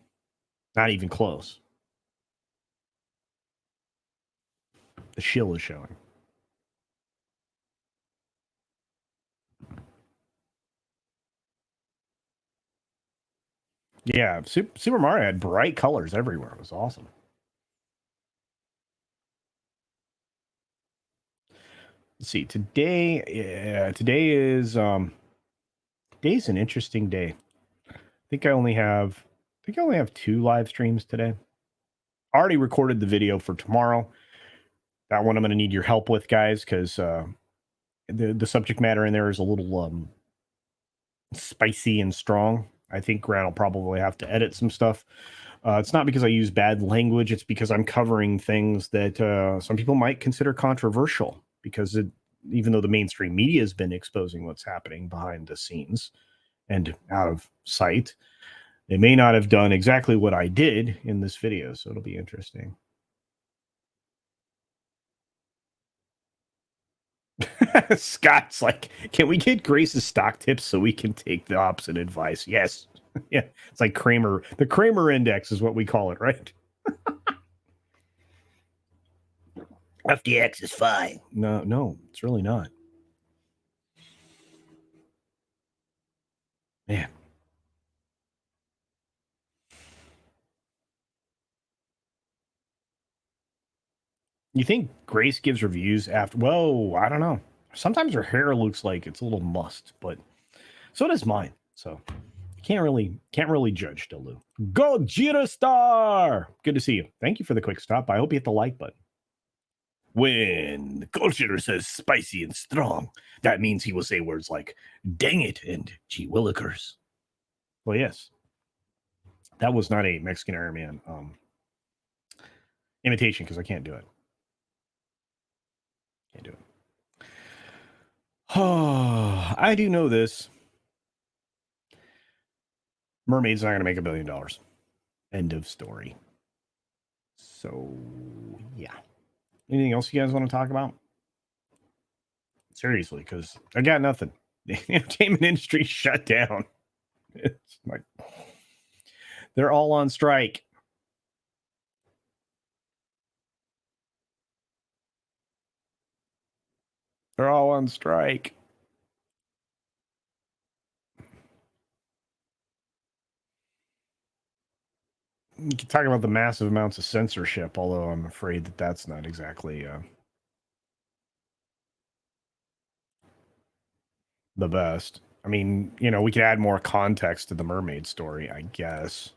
Not even close. The shill is showing. Yeah, Super Mario had bright colors everywhere. It was awesome. Let's see. Today is today's an interesting day. I think I only have 2 live streams today. I already recorded the video for tomorrow. That one I'm going to need your help with, guys, because the subject matter in there is a little spicy and strong. I think Grant will probably have to edit some stuff. It's not because I use bad language. It's because I'm covering things that some people might consider controversial, because even though the mainstream media has been exposing what's happening behind the scenes and out of sight, they may not have done exactly what I did in this video. So it'll be interesting. Scott's like, can we get Grace's stock tips so we can take the opposite advice? Yes. Yeah. It's like Kramer. The Kramer index is what we call it, right? FTX is fine. No, it's really not. Man. You think Grace gives reviews after? Whoa, I don't know. Sometimes her hair looks like it's a little mussed, but so does mine. So can't really judge, Delu. Gojira Star! Good to see you. Thank you for the quick stop. I hope you hit the like button. When the culture says spicy and strong, that means he will say words like dang it and gee willikers. Well, yes. That was not a Mexican Iron Man imitation because I can't do it. Can't do it. Oh, I do know this. Mermaid's not going to make $1 billion. End of story. So, yeah. Anything else you guys want to talk about? Seriously, because I got nothing. The entertainment industry shut down. It's like they're all on strike. They're all on strike. You can talk about the massive amounts of censorship, although I'm afraid that that's not exactly the best. I mean, you know, we could add more context to the Mermaid story, I guess.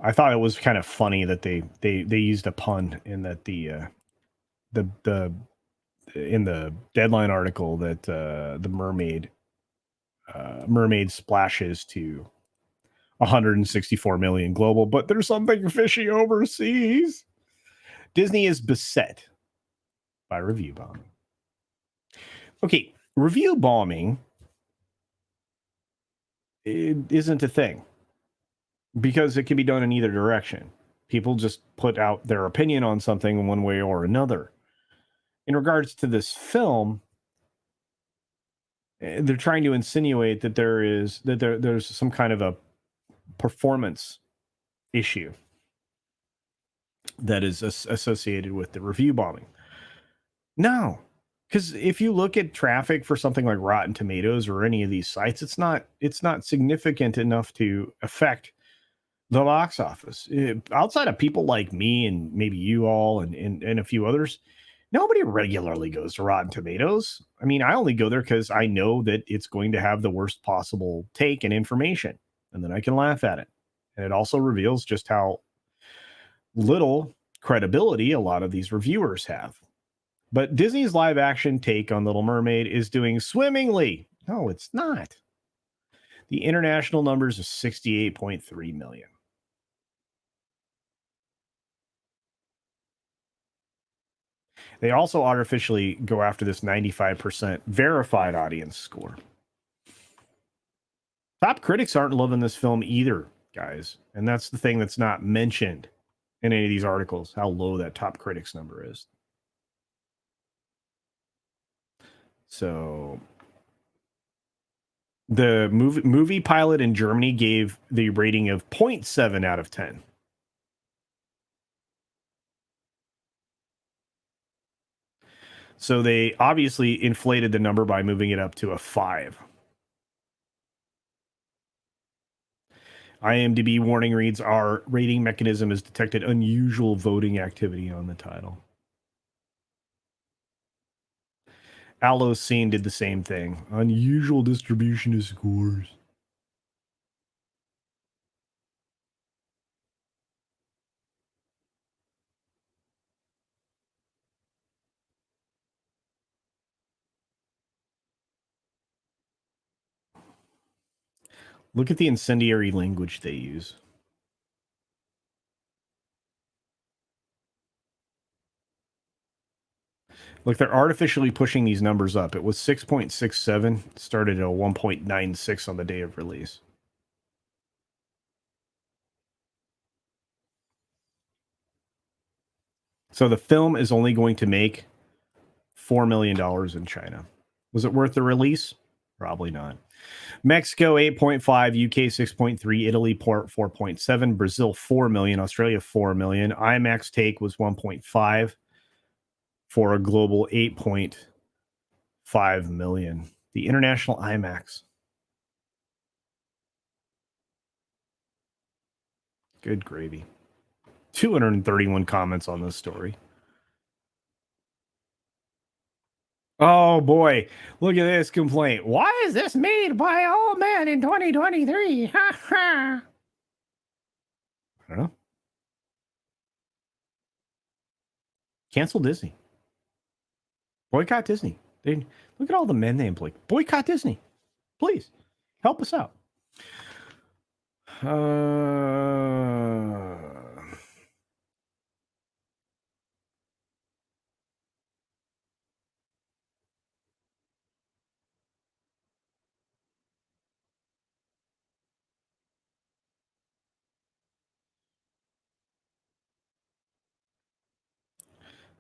I thought it was kind of funny that they used a pun in that the in the Deadline article that the mermaid splashes to 164 million global, but there's something fishy overseas. Disney is beset by review bombing. Okay, review bombing isn't a thing because it can be done in either direction. People just put out their opinion on something in one way or another. In regards to this film, they're trying to insinuate that there's some kind of a performance issue that is associated with the review bombing. No, because if you look at traffic for something like Rotten Tomatoes or any of these sites, it's not significant enough to affect the box office. Outside of people like me and maybe you all and a few others, nobody regularly goes to Rotten Tomatoes. I mean, I only go there because I know that it's going to have the worst possible take and information, and then I can laugh at it. And it also reveals just how little credibility a lot of these reviewers have. But Disney's live action take on Little Mermaid is doing swimmingly. No, it's not. The international numbers is 68.3 million. They also artificially go after this 95% verified audience score. Top critics aren't loving this film either, guys. And that's the thing that's not mentioned in any of these articles, how low that top critics number is. So the movie pilot in Germany gave the rating of 0.7 out of 10. So they obviously inflated the number by moving it up to a 5. IMDb warning reads, our rating mechanism has detected unusual voting activity on the title. Allocene did the same thing. Unusual distribution of scores. Look at the incendiary language they use. Look, they're artificially pushing these numbers up. It was 6.67, started at a 1.96 on the day of release. So the film is only going to make $4 million in China. Was it worth the release? Probably not. Mexico 8.5, UK 6.3, Italy 4.7, Brazil 4 million, Australia 4 million. IMAX take was 1.5 for a global 8.5 million. The international IMAX. Good gravy. 231 comments on this story. Oh boy, look at this complaint. Why is this made by all men in 2023? Ha ha. I don't know. Cancel Disney. Boycott Disney. Look at all the men they employ. Boycott Disney. Please help us out.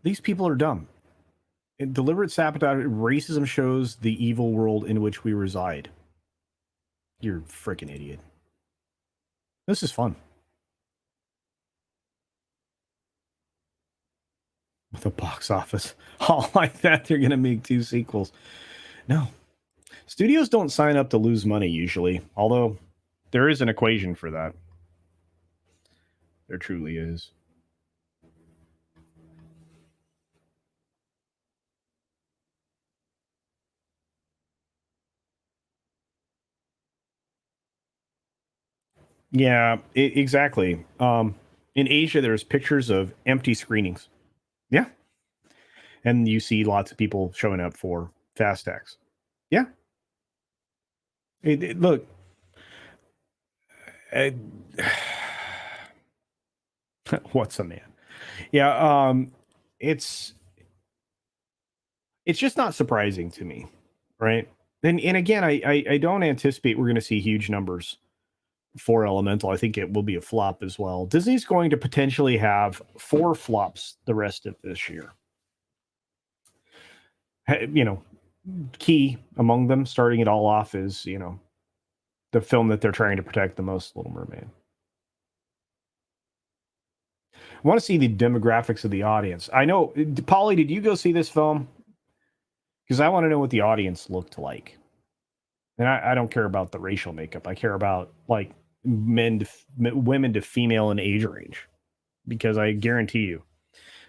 These people are dumb. Deliberate sabotage, racism shows the evil world in which we reside. You're a freaking idiot. This is fun. With a box office all like that, they're going to make 2 sequels. No. Studios don't sign up to lose money usually, although there is an equation for that. There truly is. Yeah, exactly. In Asia, there's pictures of empty screenings. Yeah. And you see lots of people showing up for Fast X. Yeah. Look. What's a man? Yeah. It's just not surprising to me. Right. And again, I don't anticipate we're going to see huge numbers for Elemental. I think it will be a flop as well. Disney's going to potentially have 4 flops the rest of this year. You know, key among them, starting it all off, is, you know, the film that they're trying to protect the most, Little Mermaid. I want to see the demographics of the audience. I know, Polly, did you go see this film? Because I want to know what the audience looked like. And I don't care about the racial makeup. I care about, like, women to female and age range. Because I guarantee you,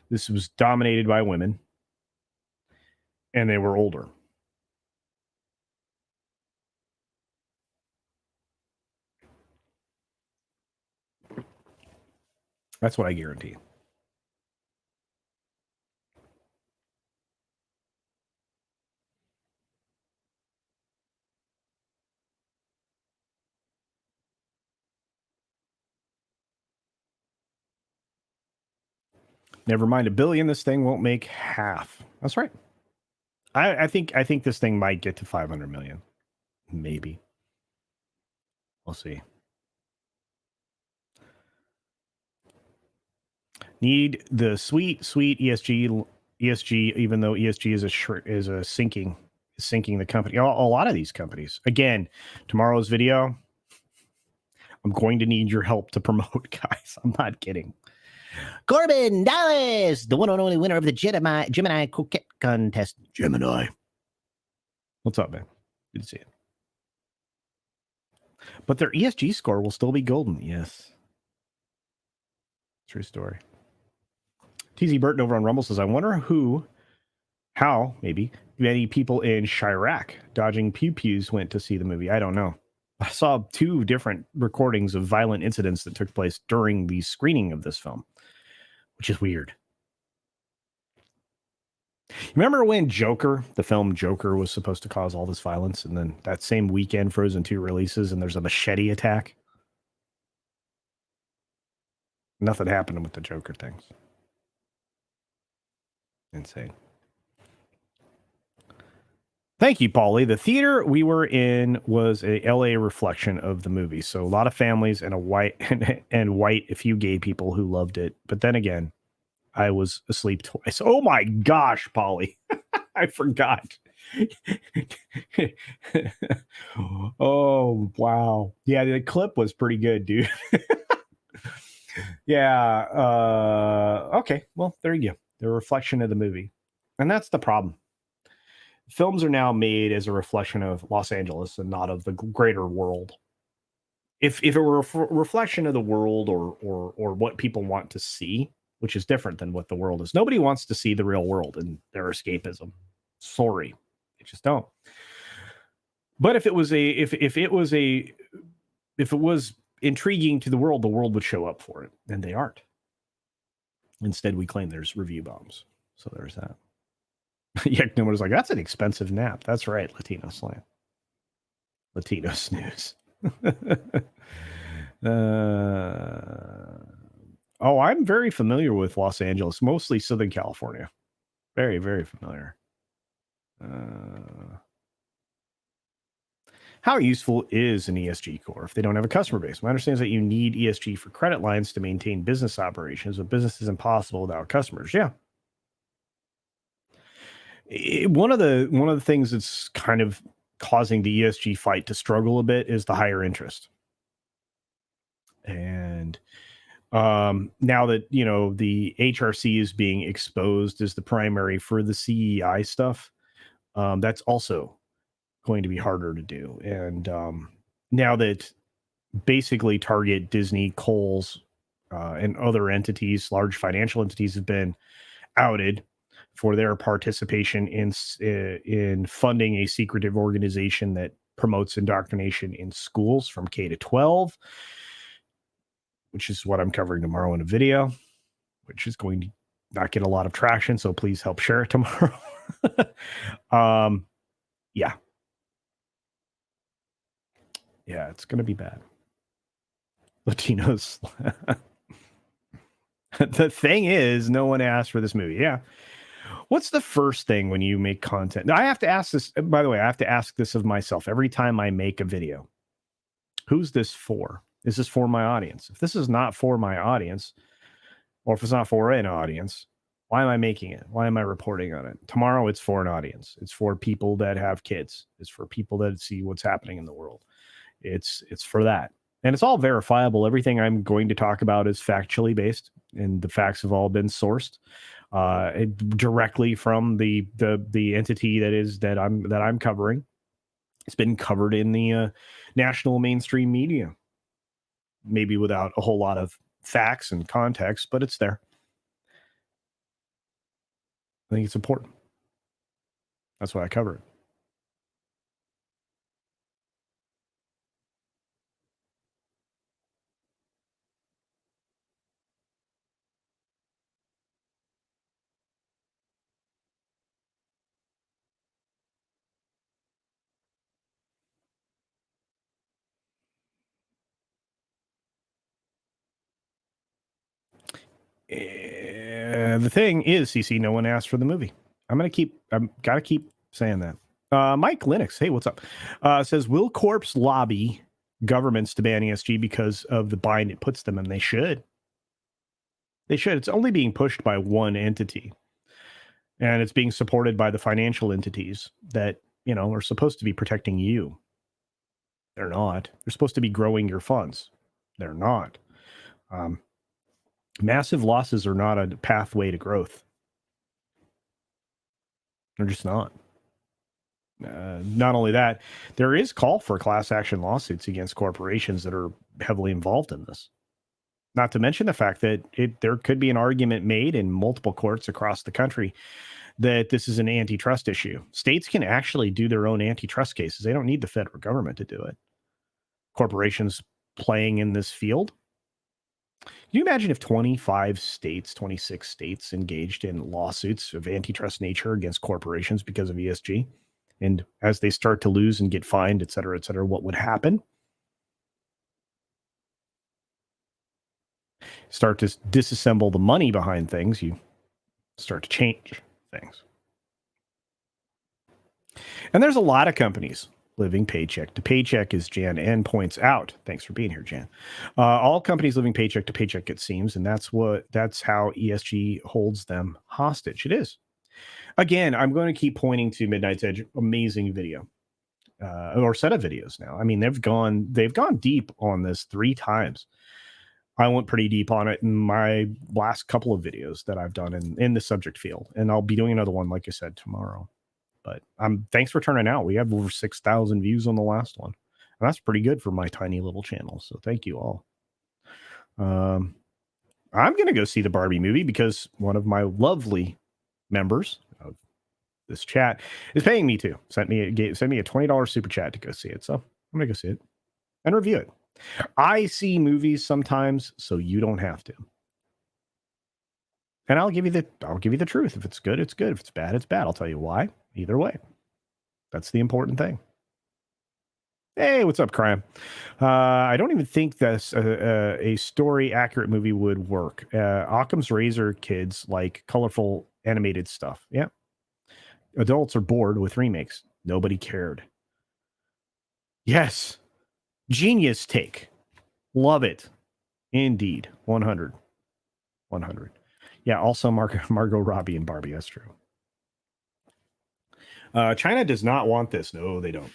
this was dominated by women. And they were older. That's what I guarantee. Never mind $1 billion. This thing won't make half. That's right. I think this thing might get to 500 million. Maybe. We'll see. Need the sweet ESG, even though ESG is sinking the company. A lot of these companies. Again, tomorrow's video, I'm going to need your help to promote, guys. I'm not kidding. Corbin Dallas, the one and only winner of the Gemini Coquette Contest. Gemini. What's up, man? Good to see you. But their ESG score will still be golden. Yes. True story. TZ Burton over on Rumble says, I wonder how, maybe, many people in Chirac dodging pew-pews went to see the movie. I don't know. I saw 2 different recordings of violent incidents that took place during the screening of this film, which is weird. Remember when the film Joker, was supposed to cause all this violence, and then that same weekend Frozen 2 releases and there's a machete attack? Nothing happened with the Joker things. Insane. Thank you, Paulie. The theater we were in was a LA reflection of the movie. So a lot of families and a few gay people who loved it. But then again, I was asleep twice. Oh my gosh, Paulie. I forgot. Oh, wow. Yeah, the clip was pretty good, dude. Yeah. Okay. Well, there you go. The reflection of the movie. And that's the problem. Films are now made as a reflection of Los Angeles and not of the greater world. If it were a reflection of the world or what people want to see, which is different than what the world is. Nobody wants to see the real world and their escapism. Sorry, they just don't. But if it was intriguing to the world would show up for it, and they aren't. Instead, we claim there's review bombs. So there's that. Yeah, no one was like, that's an expensive nap. That's right, Latino slang. Latino snooze. Oh, I'm very familiar with Los Angeles, mostly Southern California. Very, very familiar. How useful is an ESG core if they don't have a customer base? My understanding is that you need ESG for credit lines to maintain business operations, but business is impossible without customers. Yeah. One of the things that's kind of causing the ESG fight to struggle a bit is the higher interest. And now that, the HRC is being exposed as the primary for the CEI stuff, that's also going to be harder to do. And now that basically Target, Disney, Kohl's, and other entities, large financial entities, have been outed for their participation in funding a secretive organization that promotes indoctrination in schools from K to 12, which is what I'm covering tomorrow in a video, which is going to not get a lot of traction. So please help share it tomorrow. Yeah. Yeah, it's going to be bad. Latinos. The thing is, no one asked for this movie. Yeah. What's the first thing when you make content? Now, I have to ask this, by the way, I have to ask this of myself every time I make a video. Who's this for? Is this for my audience? If this is not for my audience, or if it's not for an audience, why am I making it? Why am I reporting on it? Tomorrow, it's for an audience. It's for people that have kids. It's for people that see what's happening in the world. It's for that. And it's all verifiable. Everything I'm going to talk about is factually based, and the facts have all been sourced directly from the entity that I'm covering. It's been covered in the national mainstream media, maybe without a whole lot of facts and context, but it's there. I think it's important. That's why I cover it. The thing is, CC, no one asked for the movie. I'm gotta keep saying that. Mike Linux, hey, what's up? Says, will corps lobby governments to ban ESG because of the bind it puts them in? They should. They should. It's only being pushed by one entity, and it's being supported by the financial entities that, are supposed to be protecting you. They're not. They're supposed to be growing your funds. They're not. Massive losses are not a pathway to growth. They're just not. Not only that, there is call for class action lawsuits against corporations that are heavily involved in this. Not to mention the fact that there could be an argument made in multiple courts across the country that this is an antitrust issue. States can actually do their own antitrust cases. They don't need the federal government to do it. Corporations playing in this field. Can you imagine if 26 states engaged in lawsuits of antitrust nature against corporations because of ESG? And as they start to lose and get fined, et cetera, what would happen? Start to disassemble the money behind things. You start to change things. And there's a lot of companies living paycheck to paycheck, as Jan N points out. Thanks for being here, Jan. All companies living paycheck to paycheck, it seems, and that's how ESG holds them hostage. It is. Again, I'm going to keep pointing to Midnight's Edge, amazing video, or set of videos now. I mean, they've gone deep on this 3 times. I went pretty deep on it in my last couple of videos that I've done in the subject field, and I'll be doing another one, like I said, tomorrow. But thanks for turning out. We have over 6,000 views on the last one, and that's pretty good for my tiny little channel. So thank you all. I'm going to go see the Barbie movie because one of my lovely members of this chat, is paying me to. Sent me a $20 super chat to go see it. So I'm going to go see it and review it. I see movies sometimes, so you don't have to. And I'll give you the truth. If it's good, it's good. If it's bad, it's bad. I'll tell you why. Either way. That's the important thing. Hey, what's up, crime? I don't even think that's a story accurate movie would work. Occam's razor kids like colorful animated stuff. Yeah. Adults are bored with remakes. Nobody cared. Yes. Genius take. Love it. Indeed. 100. 100. Yeah, also Margot Robbie and Barbie. That's true. China does not want this. No, they don't.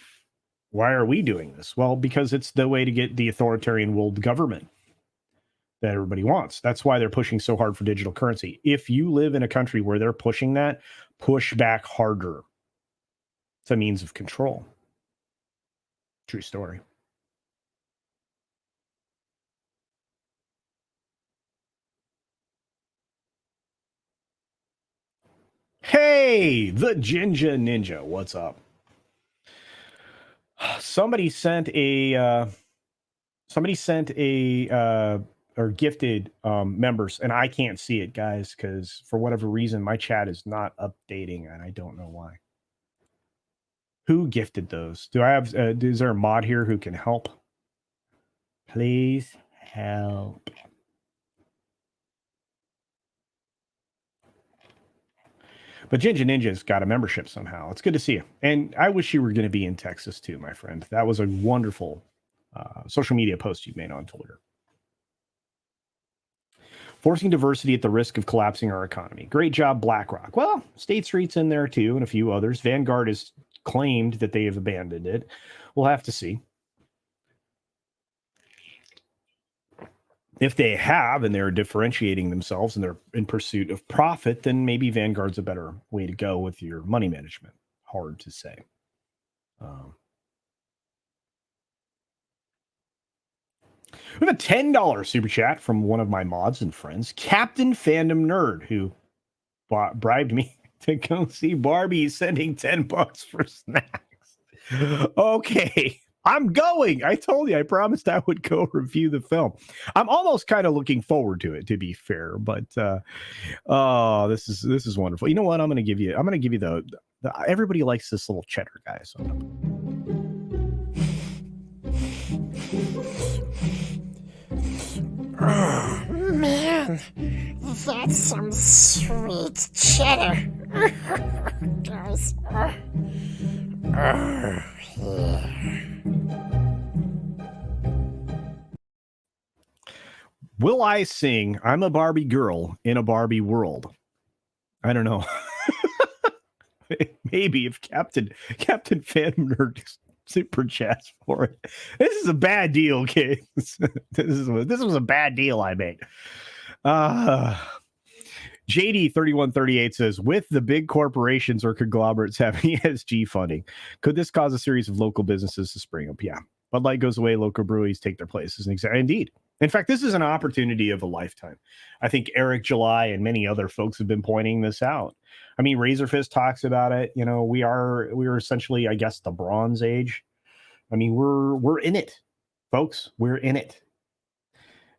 Why are we doing this? Well, because it's the way to get the authoritarian world government that everybody wants. That's why they're pushing so hard for digital currency. If you live in a country where they're pushing that, push back harder. It's a means of control. True story. Hey, the Jinja Ninja. What's up? Somebody sent or gifted members, and I can't see it, guys, because for whatever reason, my chat is not updating, and I don't know why. Who gifted those? Do I have? Is there a mod here who can help? Please help. But Jinja Ninja's got a membership somehow. It's good to see you. And I wish you were going to be in Texas too, my friend. That was a wonderful social media post you made on Twitter. Forcing diversity at the risk of collapsing our economy. Great job, BlackRock. Well, State Street's in there too, and a few others. Vanguard has claimed that they have abandoned it. We'll have to see. If they have, and they're differentiating themselves and they're in pursuit of profit, then maybe Vanguard's a better way to go with your money management. Hard to say. We have a $10 super chat from one of my mods and friends, Captain Fandom Nerd, who bribed me to go see Barbie, sending $10 for snacks. Okay. I'm going. I told you, I promised I would go review the film. I'm almost kind of looking forward to it, to be fair, but this is wonderful. You know what? I'm going to give you the everybody likes this little cheddar guy. So oh, man, that's some sweet cheddar. Guys. Yeah. Will I sing I'm a Barbie girl in a Barbie world? I don't know. Maybe if Captain Phantom Nerd super chats for it. This is a bad deal, kids. This was a bad deal I made. JD3138 says, with the big corporations or conglomerates having ESG funding, could this cause a series of local businesses to spring up? Yeah. Bud Light goes away, local breweries take their place. Indeed. In fact, this is an opportunity of a lifetime. I think Eric July and many other folks have been pointing this out. I mean, Razorfist talks about it. You know, we are essentially, I guess, the Bronze Age. I mean, we're in it, folks. We're in it.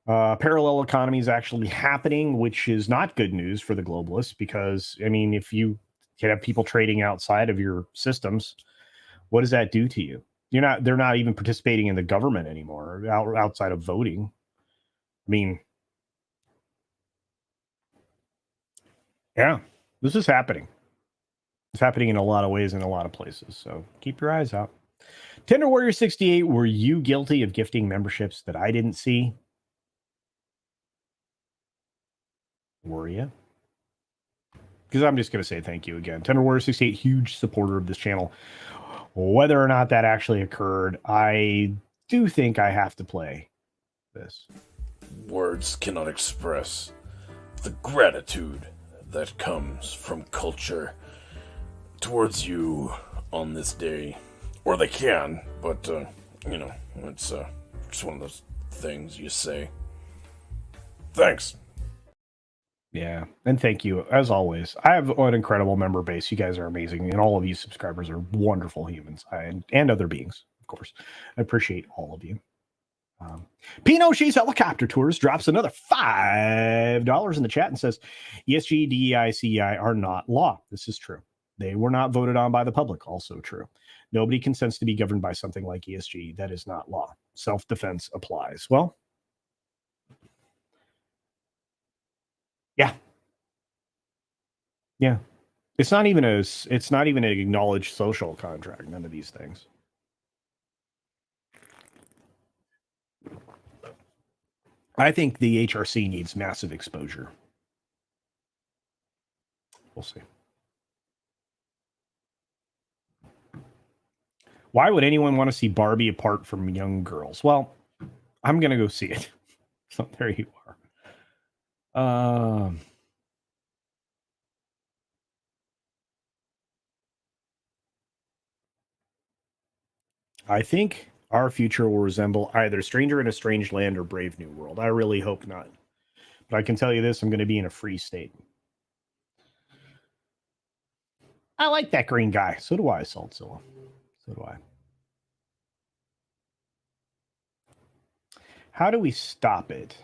Parallel economy is actually happening, which is not good news for the globalists because, I mean, if you can have people trading outside of your systems, what does that do to you? They're not even participating in the government anymore, outside of voting. I mean, yeah, this is happening. It's happening in a lot of ways in a lot of places. So keep your eyes out. Tender Warrior 68, were you guilty of gifting memberships that I didn't see? Were you? Because I'm just going to say thank you again. Tender Warrior 68, huge supporter of this channel. Whether or not that actually occurred, I do think I have to play this. Words cannot express the gratitude that comes from culture towards you on this day. Or they can, but, it's just one of those things you say. Thanks. Yeah, and thank you as always. I have an incredible member base. You guys are amazing, and all of you subscribers are wonderful humans and other beings, of course. I appreciate all of you. Pinochet's Helicopter Tours drops another $5 in the chat and says, ESG, DEI, CEI are not law. This is true. They were not voted on by the public. Also true. Nobody consents to be governed by something like ESG. That is not law. Self-defense applies. Well, yeah. Yeah. It's not even an acknowledged social contract. None of these things. I think the HRC needs massive exposure. We'll see. Why would anyone want to see Barbie apart from young girls? Well, I'm going to go see it. So there you are. I think our future will resemble either Stranger in a Strange Land or Brave New World. I really hope not. But I can tell you this, I'm going to be in a free state. I like that green guy. So do I, Saltzilla. So do I. How do we stop it?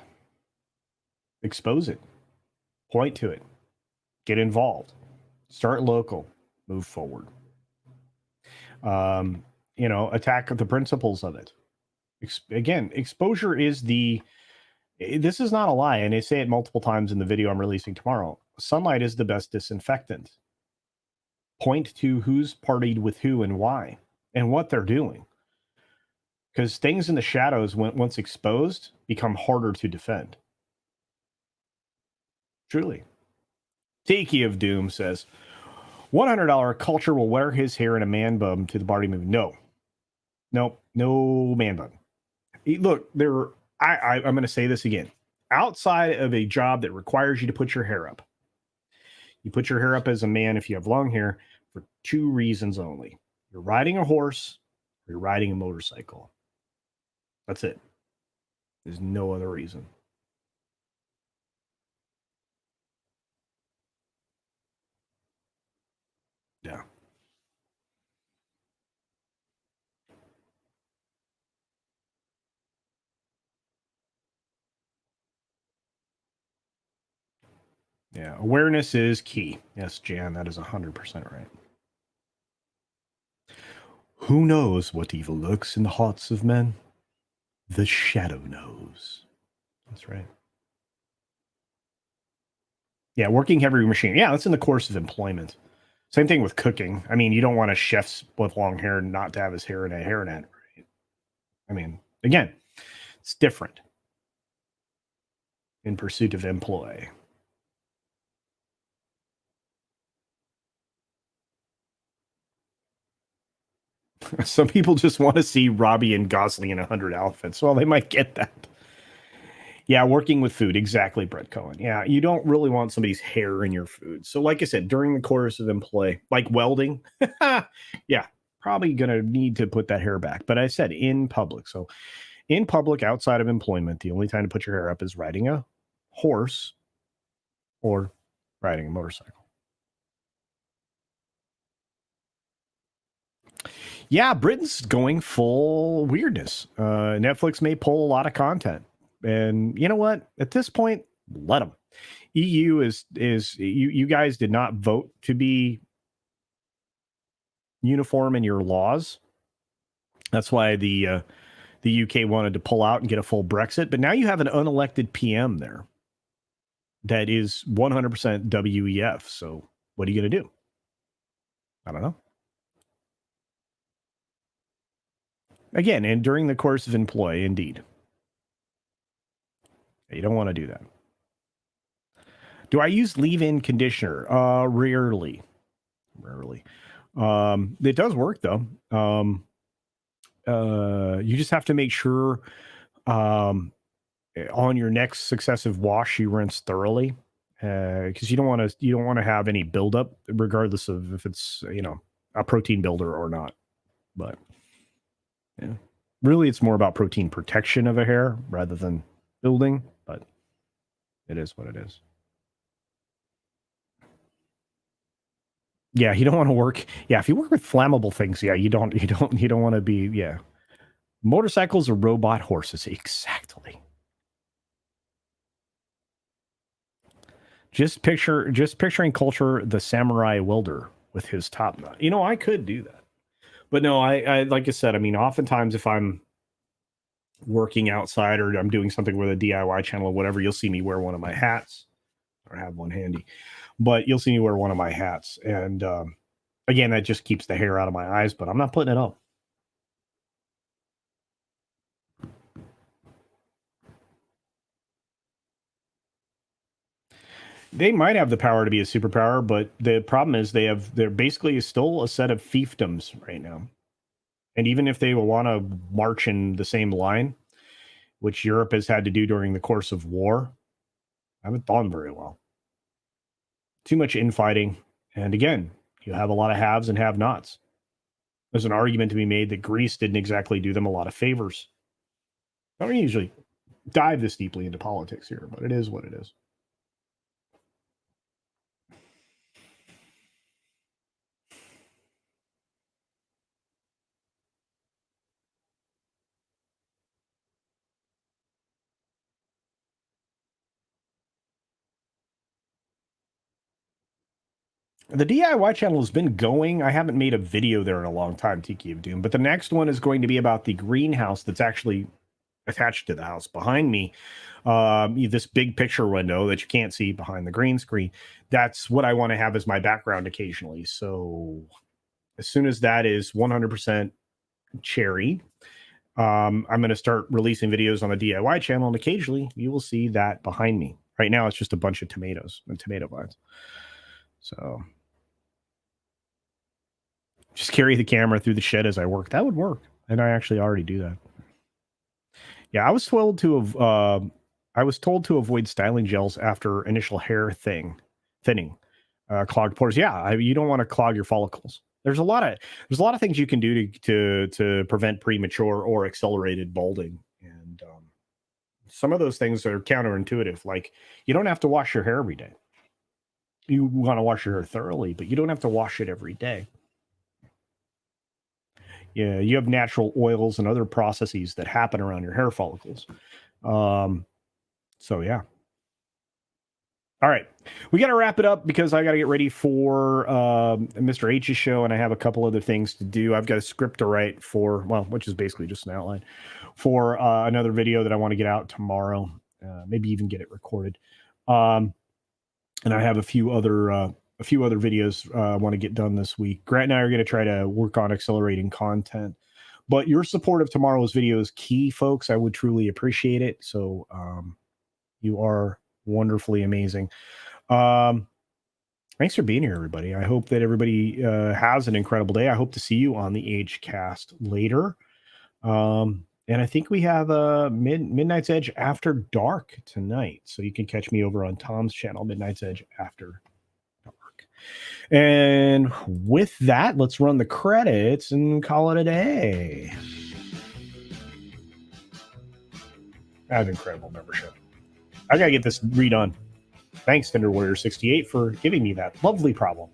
Expose it. Point to it. Get involved. Start local. Move forward. Attack the principles of it. Again, exposure is this is not a lie, and I say it multiple times in the video I'm releasing tomorrow. Sunlight is the best disinfectant. Point to who's partied with who and why and what they're doing. Because things in the shadows, once exposed, become harder to defend. Truly. Tiki of Doom says, $100 Culture will wear his hair in a man bun to the Barbie movie. No, no man bun. Look, I'm going to say this again. Outside of a job that requires you to put your hair up, you put your hair up as a man if you have long hair for two reasons only. You're riding a horse or you're riding a motorcycle. That's it. There's no other reason. Yeah. Yeah. Awareness is key. Yes, Jan, that is 100% right. Who knows what evil lurks in the hearts of men? The shadow knows. That's right. Yeah, working heavy machine. Yeah, that's in the course of employment. Same thing with cooking. I mean, you don't want a chef with long hair not to have his hair in a hairnet, right? I mean, again, it's different in pursuit of employ. Some people just want to see Robbie and Gosling in 100 outfits. Well, they might get that. Yeah, working with food. Exactly, Brett Cohen. Yeah, you don't really want somebody's hair in your food. So like I said, during the course of employ, like welding, yeah, probably going to need to put that hair back. But I said in public. So in public, outside of employment, the only time to put your hair up is riding a horse or riding a motorcycle. Yeah, Britain's going full weirdness. Netflix may pull a lot of content. And you know what? At this point, let them. EU is you guys did not vote to be uniform in your laws. That's why the UK wanted to pull out and get a full Brexit. But now you have an unelected PM there that is 100% WEF. So what are you going to do? I don't know. Again, and during the course of employ, indeed. You don't want to do that. Do I use leave-in conditioner? Rarely. It does work though. You just have to make sure on your next successive wash you rinse thoroughly, because you don't want to have any buildup, regardless of if it's a protein builder or not. But yeah, really, it's more about protein protection of a hair rather than building. But it is what it is. Yeah, you don't want to work. Yeah, if you work with flammable things, yeah, you don't want to be. Yeah, motorcycles are robot horses. Exactly. Just picturing Culture, the samurai welder with his top knot. You know, I could do that, but no, I like I said, I mean, oftentimes if I'm working outside or I'm doing something with a DIY channel or whatever, you'll see me wear one of my hats or have one handy, but you'll see me wear one of my hats. And again, that just keeps the hair out of my eyes, but I'm not putting it up. They might have the power to be a superpower, but the problem is they're basically still a set of fiefdoms right now. And even if they will want to march in the same line, which Europe has had to do during the course of war, I haven't gone very well. Too much infighting. And again, you have a lot of haves and have-nots. There's an argument to be made that Greece didn't exactly do them a lot of favors. I don't usually dive this deeply into politics here, but it is what it is. The DIY channel has been going. I haven't made a video there in a long time, Tiki of Doom, but the next one is going to be about the greenhouse that's actually attached to the house behind me. This big picture window that you can't see behind the green screen. That's what I want to have as my background occasionally. So as soon as that is 100% cherry, I'm going to start releasing videos on the DIY channel, and occasionally you will see that behind me. Right now, it's just a bunch of tomatoes and tomato vines. So just carry the camera through the shed as I work. That would work. And I actually already do that. Yeah, I was told to avoid styling gels after initial hair thinning, clogged pores. Yeah, you don't want to clog your follicles. There's a lot of things you can do to prevent premature or accelerated balding, and some of those things are counterintuitive. Like, you don't have to wash your hair every day. You want to wash your hair thoroughly, but you don't have to wash it every day. Yeah, you have natural oils and other processes that happen around your hair follicles. So yeah. All right, we got to wrap it up because I got to get ready for Mr. H's show, and I have a couple other things to do. I've got a script to write for, well, which is basically just an outline for another video that I want to get out tomorrow. Maybe even get it recorded. And I have a few other videos I want to get done this week. Grant and I are going to try to work on accelerating content. But your support of tomorrow's video is key, folks. I would truly appreciate it. So you are wonderfully amazing. Thanks for being here, everybody. I hope that everybody has an incredible day. I hope to see you on the Age Cast later. And I think we have a Midnight's Edge After Dark tonight. So you can catch me over on Tom's channel, Midnight's Edge After Dark. And with that, let's run the credits and call it a day. I have incredible membership. I got to get this redone. Thanks, Tender Warrior 68, for giving me that lovely problem.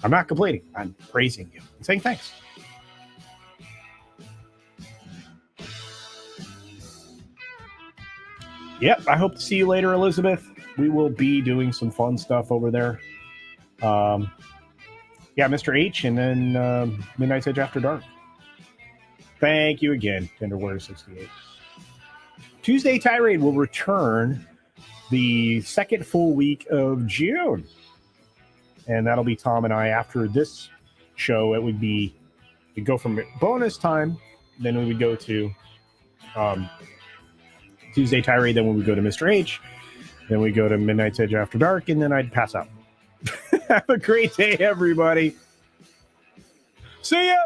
I'm not complaining. I'm praising you and saying thanks. Yep, I hope to see you later, Elizabeth. We will be doing some fun stuff over there. Yeah, Mr. H, and then Midnight's Edge After Dark. Thank you again, Tender Warrior 68. Tuesday Tirade will return the second full week of June. And that'll be Tom and I. After this show, it would be, we'd go from bonus time, then we would go to Tuesday Tirade, then we would go to Mr. H, then we go to Midnight's Edge After Dark, and then I'd pass out. Have a great day, everybody. See ya!